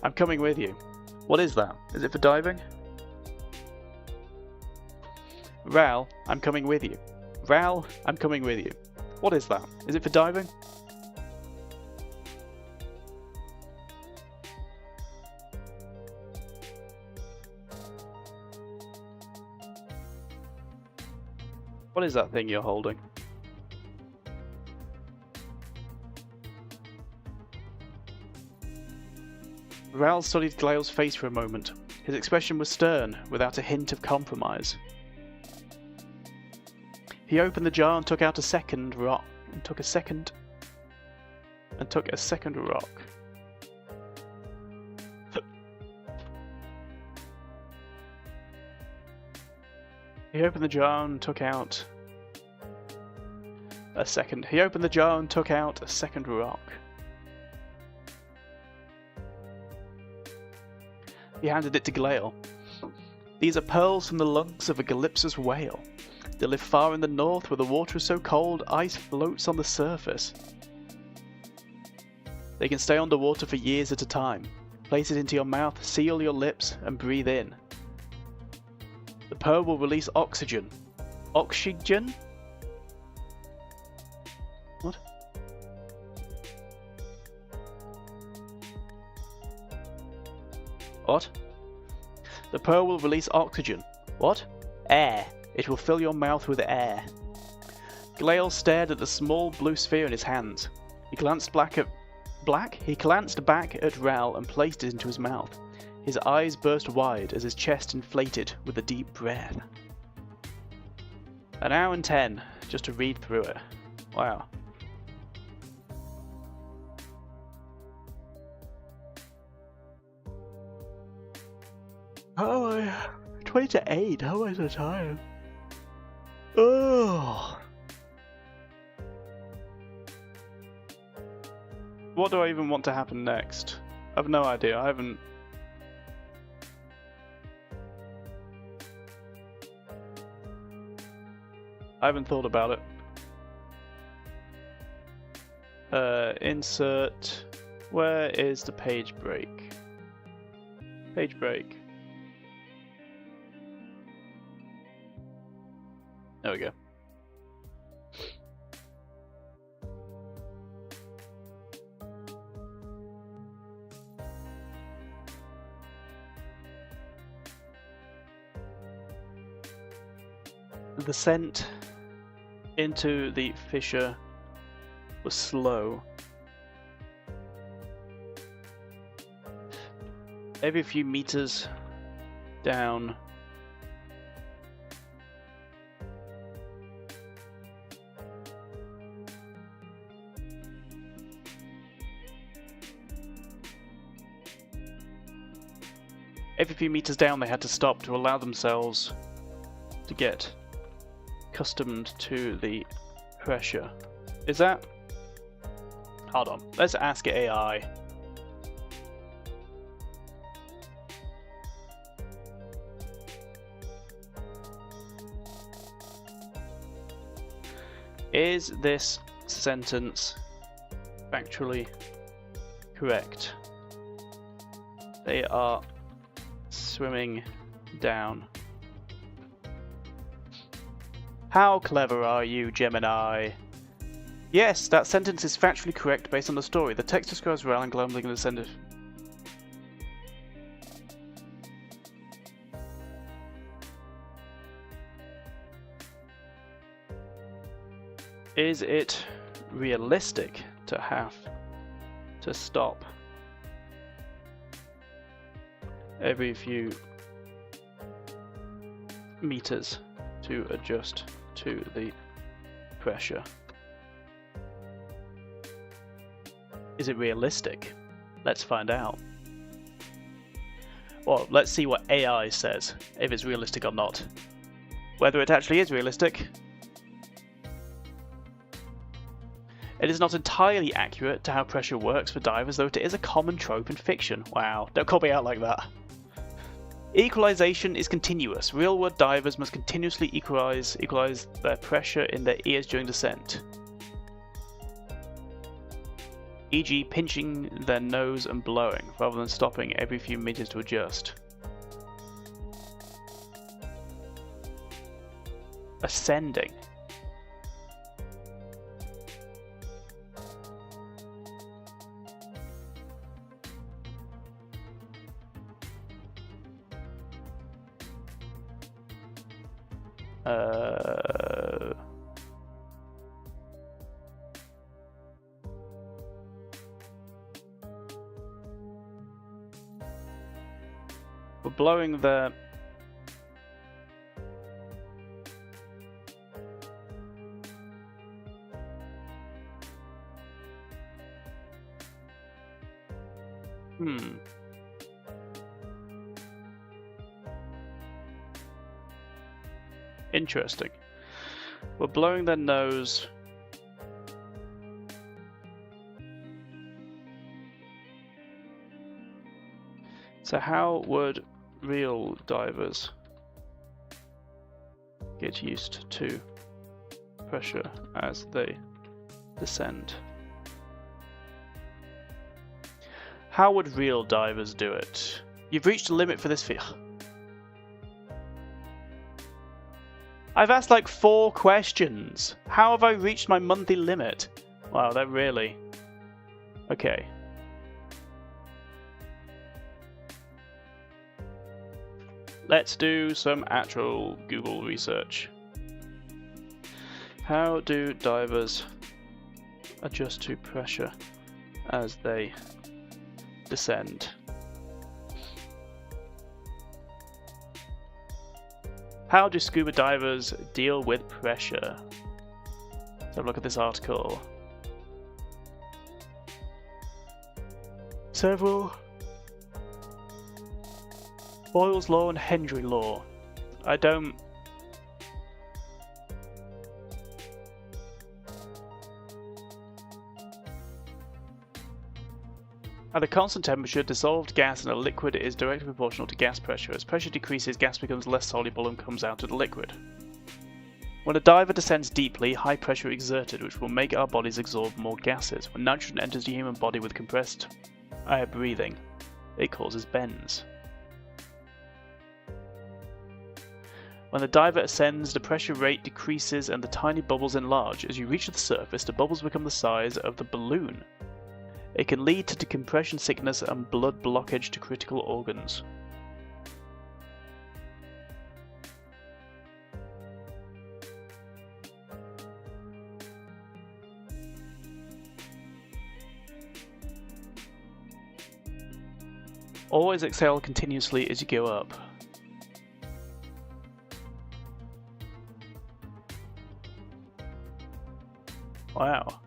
Speaker 1: I'm coming with you. What is that? Is it for diving? Ral, I'm coming with you. Ral, I'm coming with you. What is that? Is it for diving? What is that thing you're holding? Ral studied Glail's face for a moment. His expression was stern, without a hint of compromise. He opened the jar and took out a second rock. Took a second rock. He opened the jar and took out a second. He opened the jar and took out a second rock. He handed it to Glail. These are pearls from the lungs of a Calypsus whale. They live far in the north where the water is so cold, ice floats on the surface. They can stay underwater for years at a time. Place it into your mouth, seal your lips, and breathe in. The pearl will release oxygen. Oxygen? What? What? The pearl will release oxygen. What? Air. It will fill your mouth with air. Glail stared at the small blue sphere in his hands. He glanced back at Ral and placed it into his mouth. His eyes burst wide as his chest inflated with a deep breath. An hour and 10 just to read through it. Wow. Oh, 20 to 8. How is the time? Oh. What do I even want to happen next? I've no idea. I haven't thought about it. Insert. Where is the page break? Page break. There we go. The descent into the fissure was slow. Every few meters down, they had to stop to allow themselves to get accustomed to the pressure. Is that? Hold on, let's ask AI. Is this sentence factually correct? They are swimming down. How clever are you, Gemini? Yes, that sentence is factually correct based on the story. The text describes Rowling grumbling and descended. Is it realistic to have to stop every few meters to adjust to the pressure? Is it realistic? Let's find out. Well, let's see what AI says, if it's realistic or not. Whether it actually is realistic. It is not entirely accurate to how pressure works for divers, though it is a common trope in fiction. Wow, don't call me out like that. Equalization is continuous. Real-world divers must continuously equalize their pressure in their ears during descent. E.g. pinching their nose and blowing, rather than stopping every few meters to adjust. Ascending. We're blowing the Interesting. We're blowing their nose. So how would real divers get used to pressure as they descend? How would real divers do it? You've reached a limit for this field. I've asked like 4 questions. How have I reached my monthly limit? Wow, that really... Okay. Let's do some actual Google research. How do divers adjust to pressure as they descend? How do scuba divers deal with pressure? Let's have a look at this article. Several Boyle's Law and Hendry Law. I don't... At a constant temperature, dissolved gas in a liquid is directly proportional to gas pressure. As pressure decreases, gas becomes less soluble and comes out of the liquid. When a diver descends deeply, high pressure is exerted, which will make our bodies absorb more gases. When nitrogen enters the human body with compressed air breathing, it causes bends. When the diver ascends, the pressure rate decreases and the tiny bubbles enlarge. As you reach the surface, the bubbles become the size of the balloon. It can lead to decompression sickness and blood blockage to critical organs. Always exhale continuously as you go up. Wow.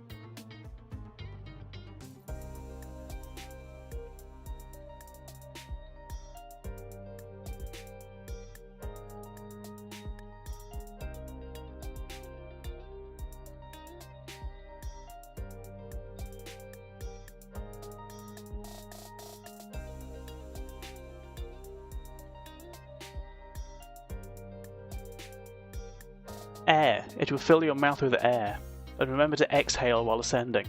Speaker 1: Air. It will fill your mouth with air. And remember to exhale while ascending.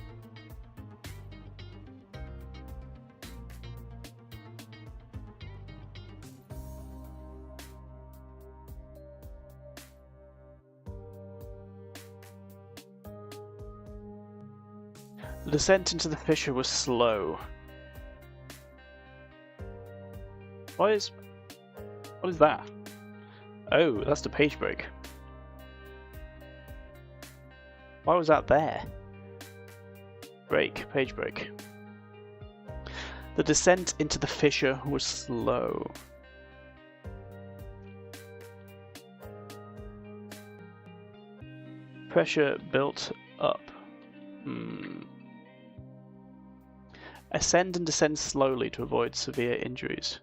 Speaker 1: The descent into the fissure was slow. What is that? Oh, that's the page break. Why was that there? Break, page break. The descent into the fissure was slow. Pressure built up. Ascend and descend slowly to avoid severe injuries.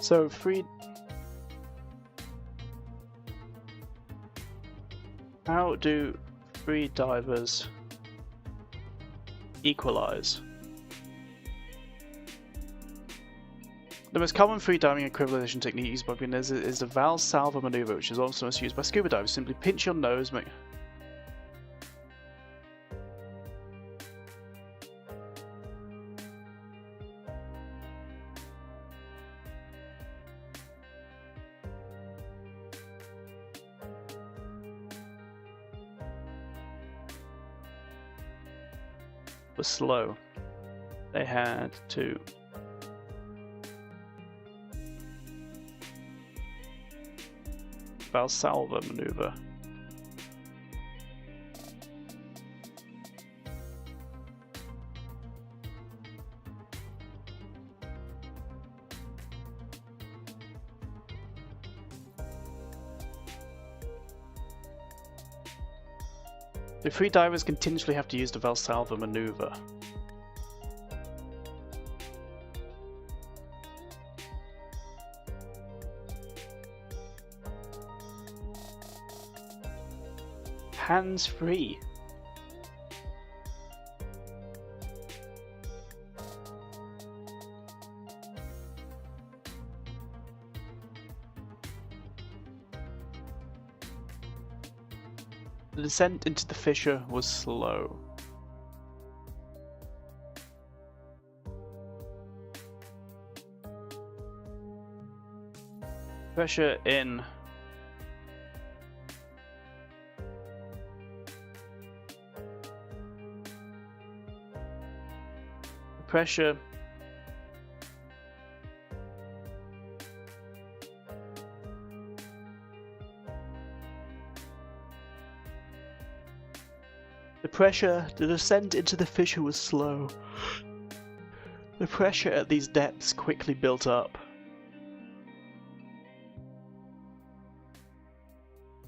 Speaker 1: So how do free divers equalize? The most common free diving equalization technique used by beginners is the Valsalva maneuver, which is also used by scuba divers. Simply pinch your nose, was slow. They had to Valsalva maneuver. The free divers continuously have to use the Valsalva maneuver. Hands free. The descent into the fissure was slow. Pressure in pressure the descent into the fissure was slow. The pressure at these depths quickly built up.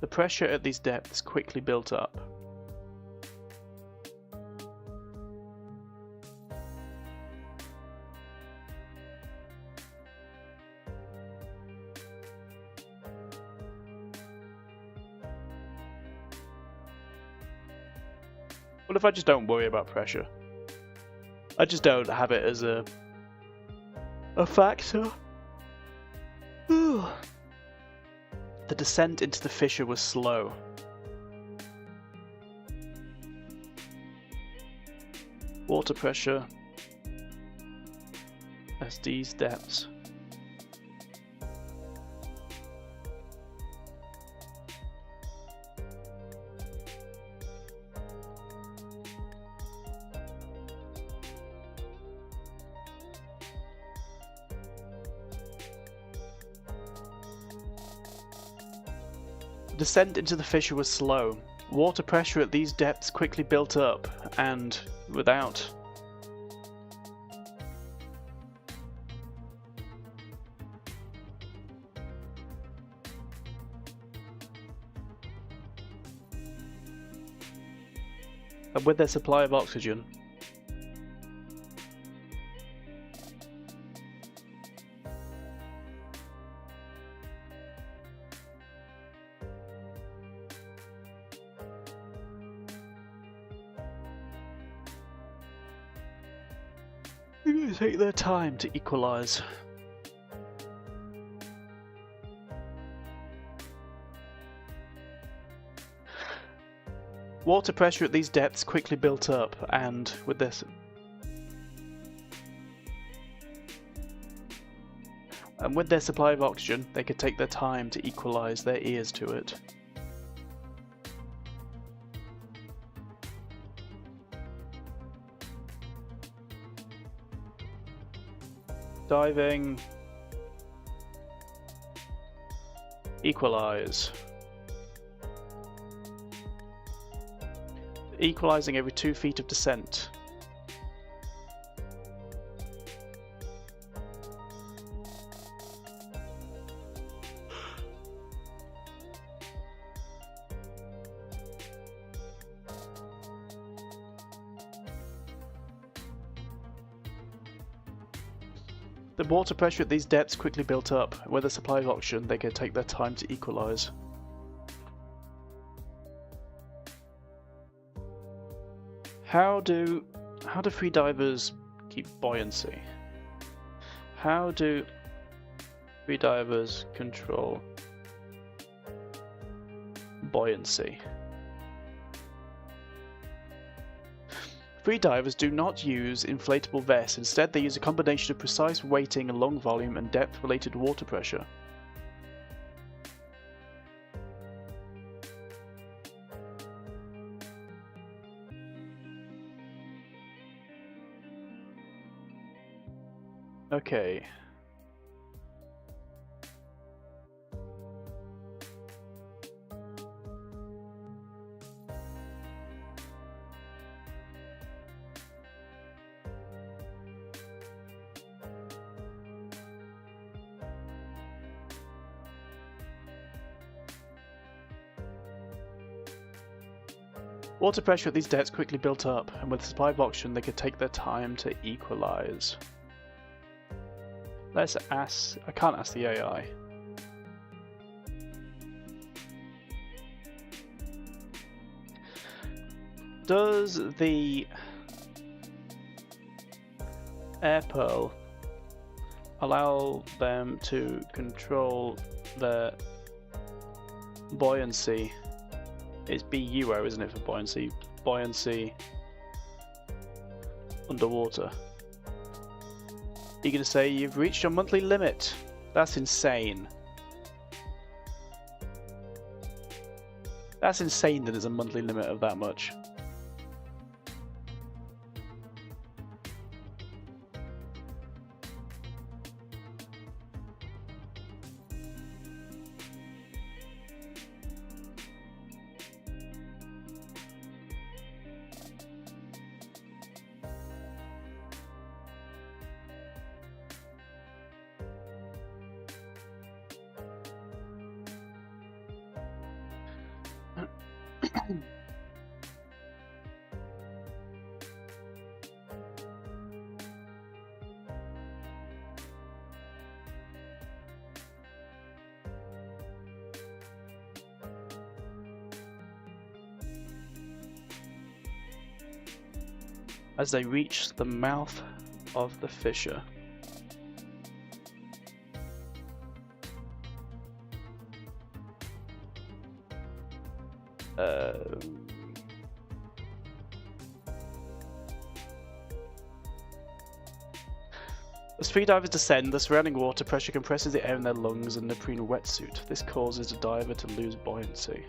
Speaker 1: The pressure at these depths quickly built up. What if I just don't worry about pressure? I just don't have it as a factor. The descent into the fissure was slow. Water pressure as these depths. Descent into the fissure was slow. Water pressure at these depths quickly built up, and without and with their supply of oxygen, they're going to take their time to equalize. Water pressure at these depths quickly built up, and with this and with their supply of oxygen, they could take their time to equalize their ears to it. Diving. Equalize. Equalizing every 2 feet of descent. The water pressure at these depths quickly built up. With a supply of oxygen, they could take their time to equalize. How do free divers keep buoyancy? How do free divers control buoyancy? Free divers do not use inflatable vests. Instead, they use a combination of precise weighting, long volume, and depth-related water pressure. Okay. Water pressure at these depths quickly built up, and with a supply of oxygen, they could take their time to equalize. Let's ask. I can't ask the AI. Does the air pearl allow them to control their buoyancy? It's BUO, isn't it, for buoyancy? Buoyancy underwater. You're going to say you've reached your monthly limit. That's insane. That's insane that there's a monthly limit of that much. As they reach the mouth of the fissure. As freedivers descend, the surrounding water pressure compresses the air in their lungs and neoprene wetsuit. This causes a diver to lose buoyancy.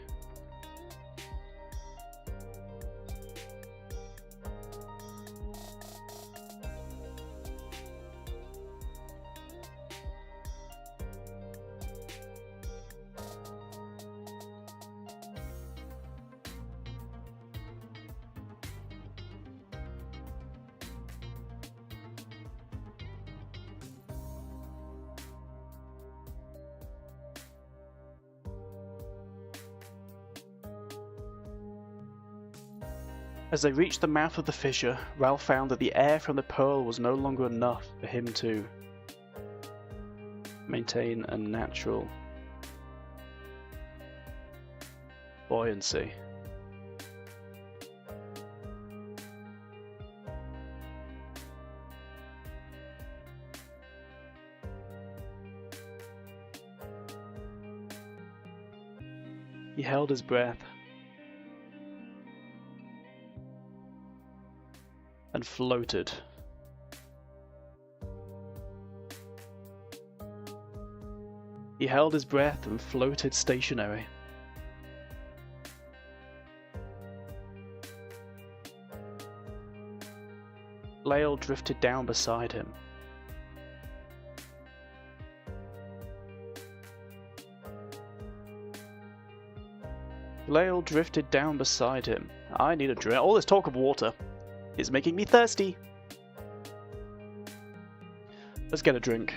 Speaker 1: As they reached the mouth of the fissure, Ralph found that the air from the pearl was no longer enough for him to maintain a natural buoyancy. He held his breath and floated. He held his breath and floated stationary. Lael drifted down beside him. Lael drifted down beside him. I need a drink. All this talk of water is making me thirsty. Let's get a drink.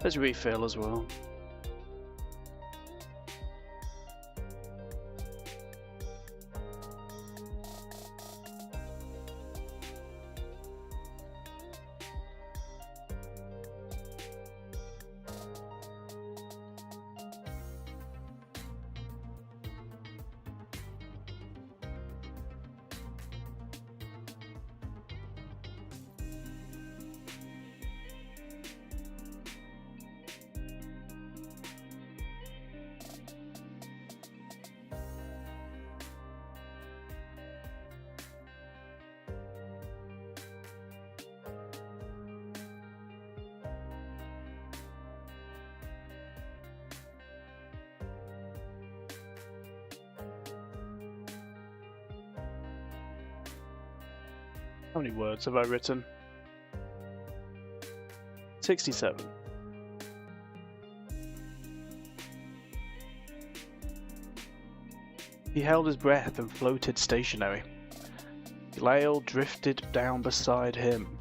Speaker 1: Let's refill as well. How many words have I written? 67. He held his breath and floated stationary. Lael drifted down beside him.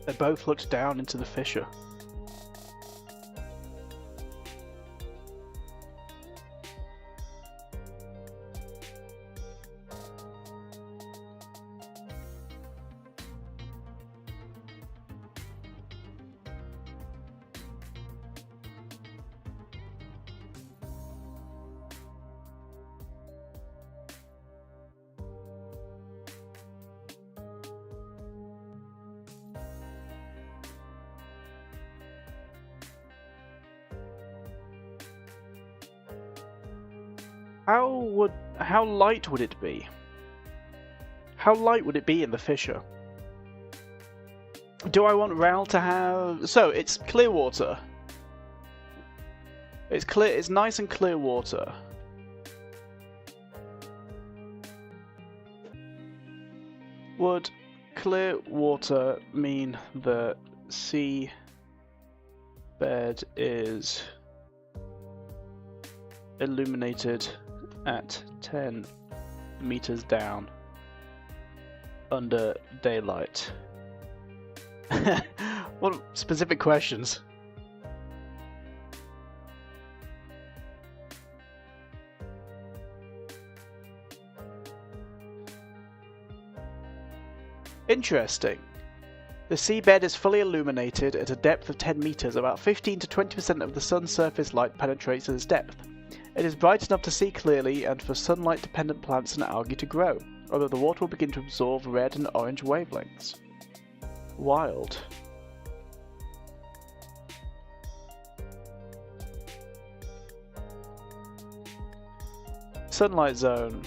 Speaker 1: They both looked down into the fissure. How light would it be? How light would it be in the fissure? Do I want Ral to have... So, it's clear water. It's clear. It's nice and clear water. Would clear water mean the sea bed is illuminated at 10 meters down under daylight? What specific questions? Interesting. The seabed is fully illuminated at a depth of 10 meters. About 15 to 20% of the sun's surface light penetrates at this depth. It is bright enough to see clearly and for sunlight-dependent plants and algae to grow, although the water will begin to absorb red and orange wavelengths. Wild. Sunlight zone.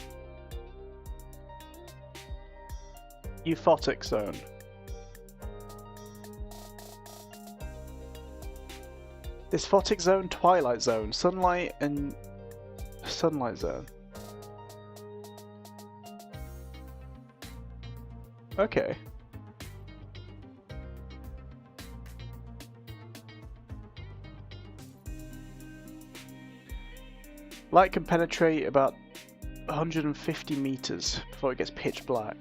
Speaker 1: Euphotic zone. Dysphotic zone, twilight zone, sunlight and sunlight zone. Okay. Light can penetrate about 150 meters before it gets pitch black.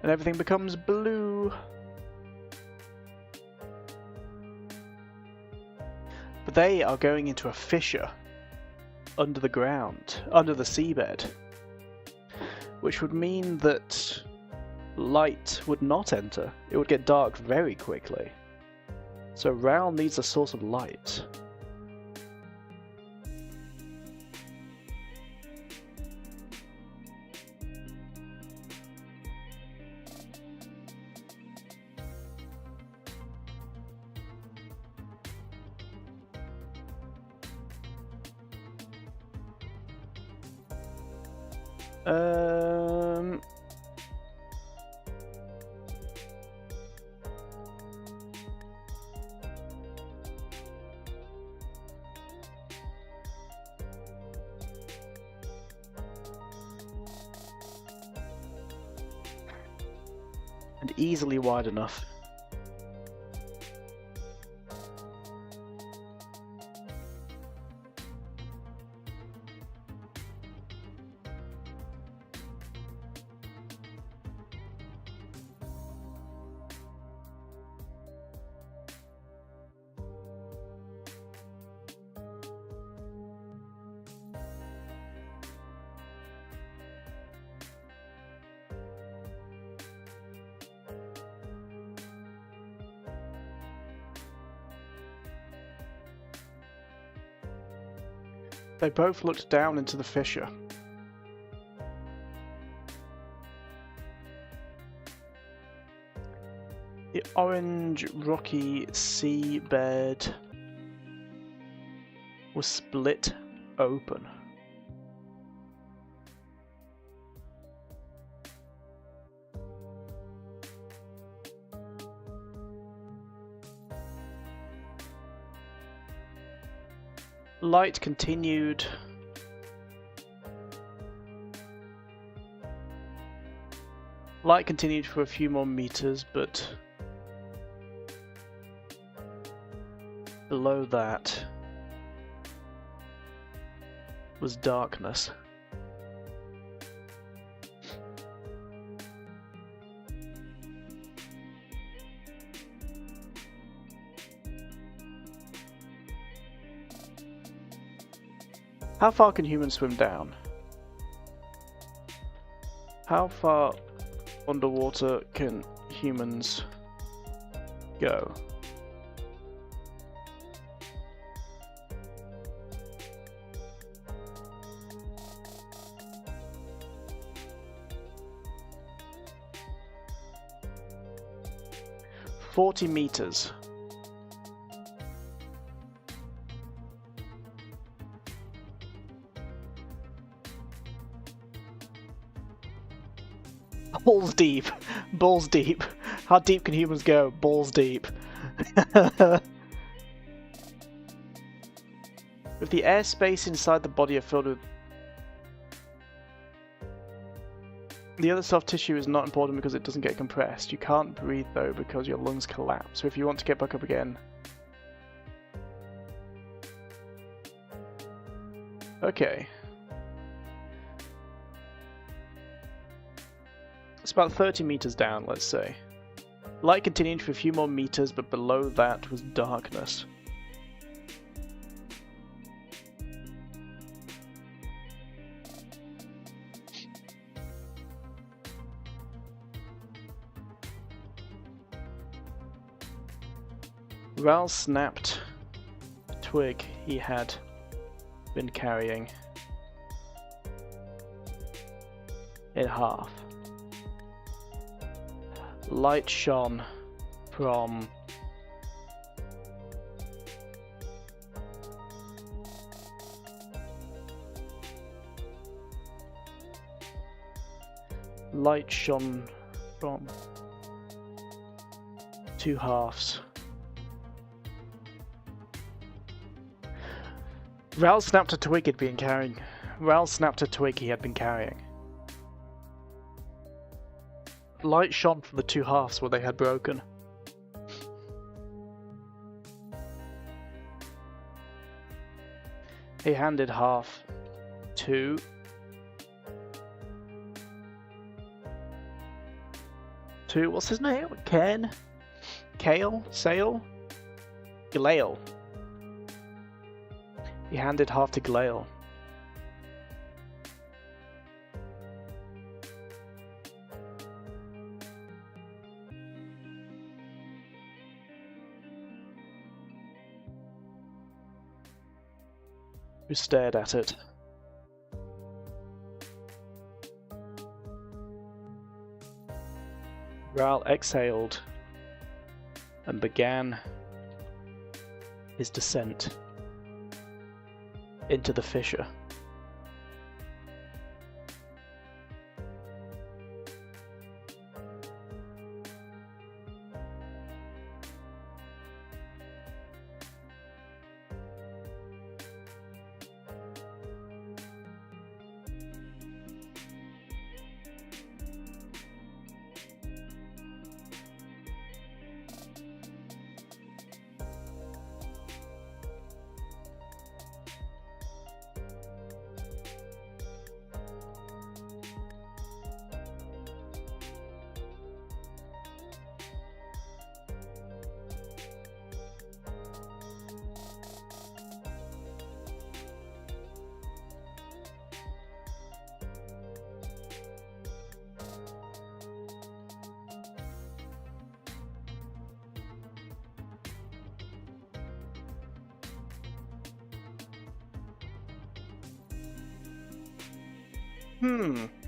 Speaker 1: And everything becomes blue. But they are going into a fissure under the ground, under the seabed, which would mean that light would not enter. It would get dark very quickly. So Ral needs a source of light. And easily wide enough. They both looked down into the fissure. The orange rocky seabed was split open. Light continued. Light continued for a few more meters, but below that was darkness. How far can humans swim down? How far underwater can humans go? "40 meters. Balls deep. Balls deep. How deep can humans go? Balls deep. If the airspace inside the body are filled with... The other soft tissue is not important because it doesn't get compressed. You can't breathe though because your lungs collapse. So if you want to get back up again... Okay. It's about 30 meters down, let's say. Light continued for a few more meters, but below that was darkness. Ral snapped a twig he had been carrying in half. Light shone from two halves. Ral snapped a twig he'd been carrying. Ral snapped a twig he had been carrying. Light shone from the two halves where they had broken. He handed half to what's his name? Ken? Kale? Sale? Glail. He handed half to Glail. Who stared at it. Ral exhaled and began his descent into the fissure.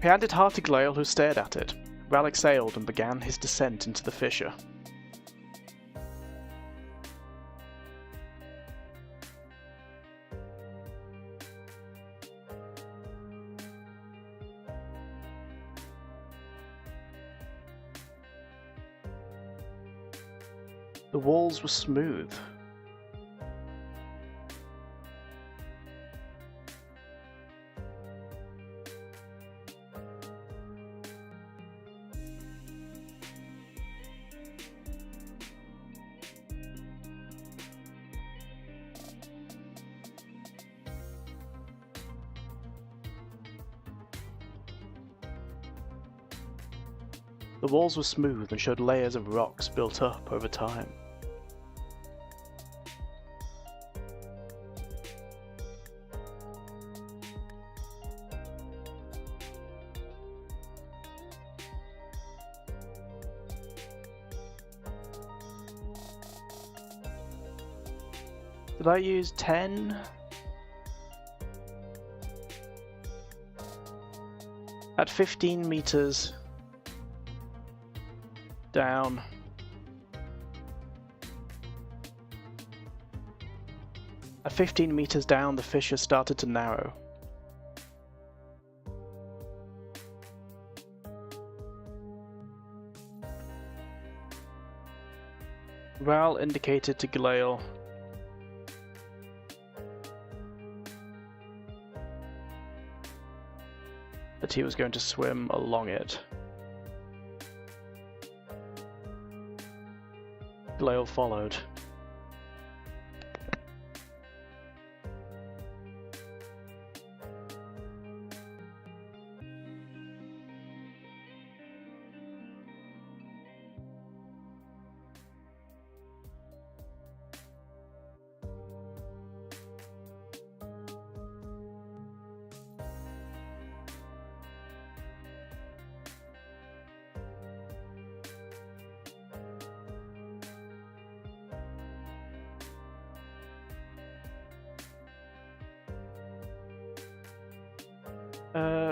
Speaker 1: He handed half to Glail, who stared at it. Ral exhaled and began his descent into the fissure. The walls were smooth. The walls were smooth and showed layers of rocks built up over time. Did I use 10? At 15 meters down. At 15 meters down, the fissure started to narrow. Ral indicated to Glail that he was going to swim along it. Glail followed.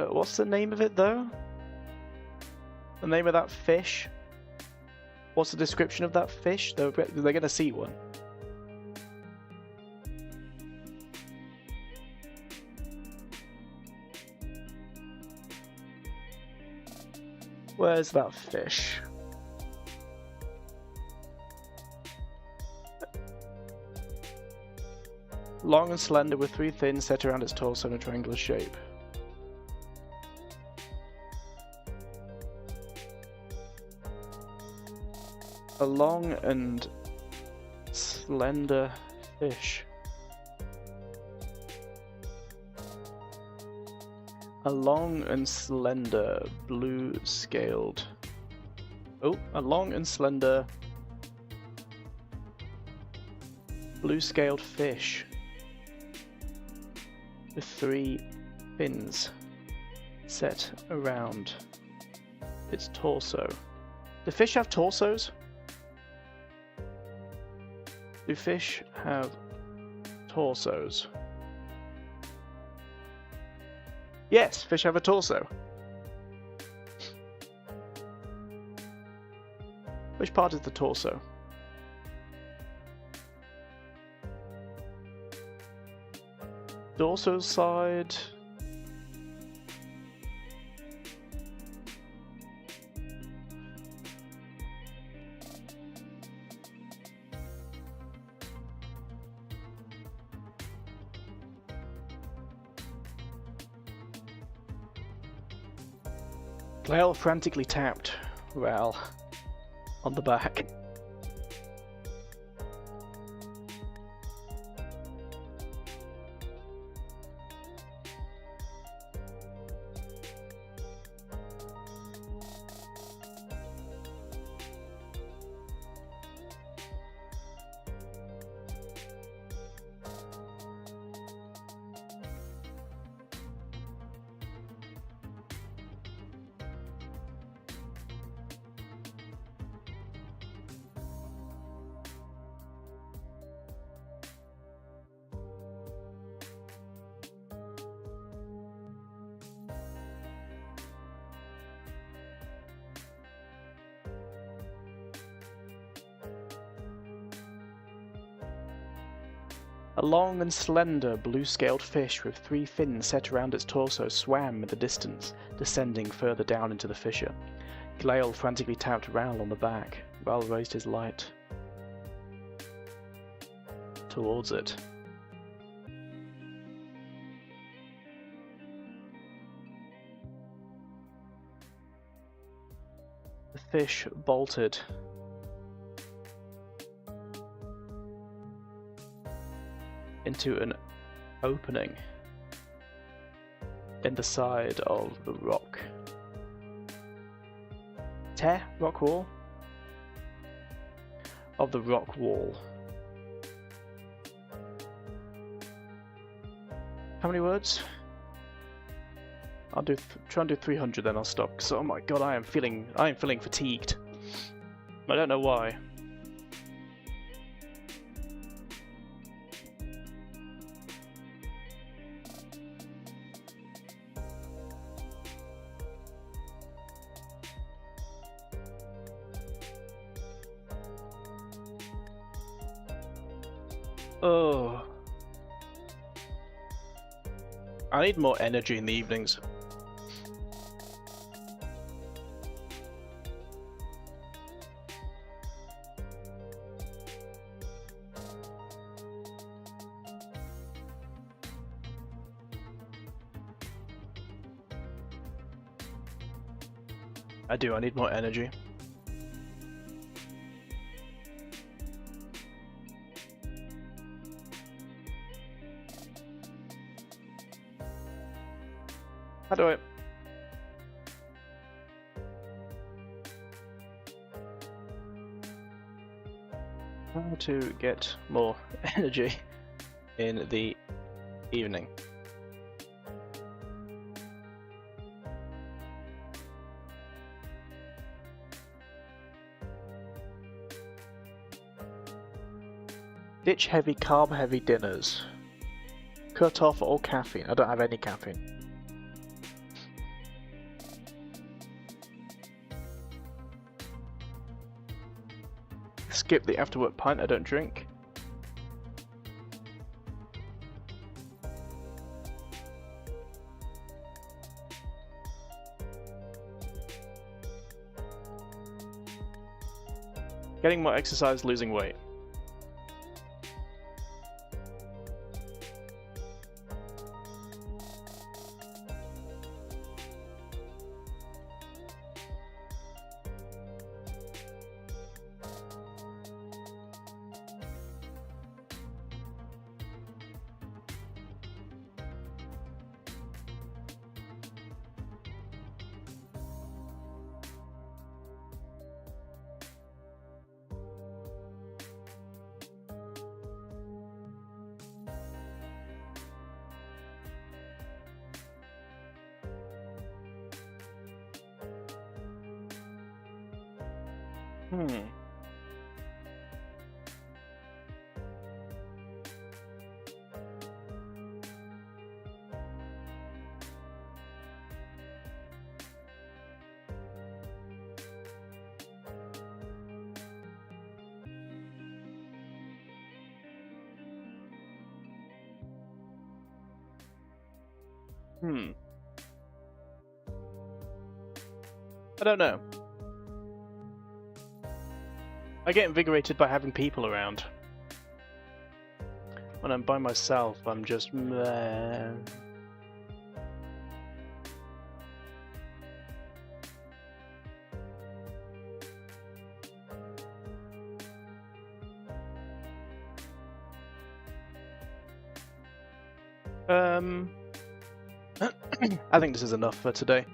Speaker 1: What's the name of it though? The name of that fish? What's the description of that fish? They're gonna see one. Where's that fish? Long and slender with 3 fins set around its torso in a triangular shape. A long and slender fish. A long and slender blue-scaled. Oh, a long and slender blue-scaled fish with 3 fins set around its torso. Do fish have torsos? Do fish have torsos? Yes, fish have a torso. Which part is the torso? Dorsal side. Glail frantically tapped Ral on the back. A long and slender blue-scaled fish with 3 fins set around its torso swam in the distance, descending further down into the fissure. Glail frantically tapped Ral on the back. Ral raised his light towards it. The fish bolted. Into an opening in the side of the rock. Rock wall? Of the rock wall. How many words? I'll try and do 300, then I'll stop. Cause oh my god, I am feeling fatigued. I don't know why. Oh, I need more energy in the evenings. I do, I need more energy. How do I... How to get more energy in the evening? Ditch heavy, carb heavy dinners. Cut off all caffeine. I don't have any caffeine. Skip the after work pint, I don't drink. Getting more exercise, losing weight. I don't know. I get invigorated by having people around. When I'm by myself, I'm just meh. I think this is enough for today.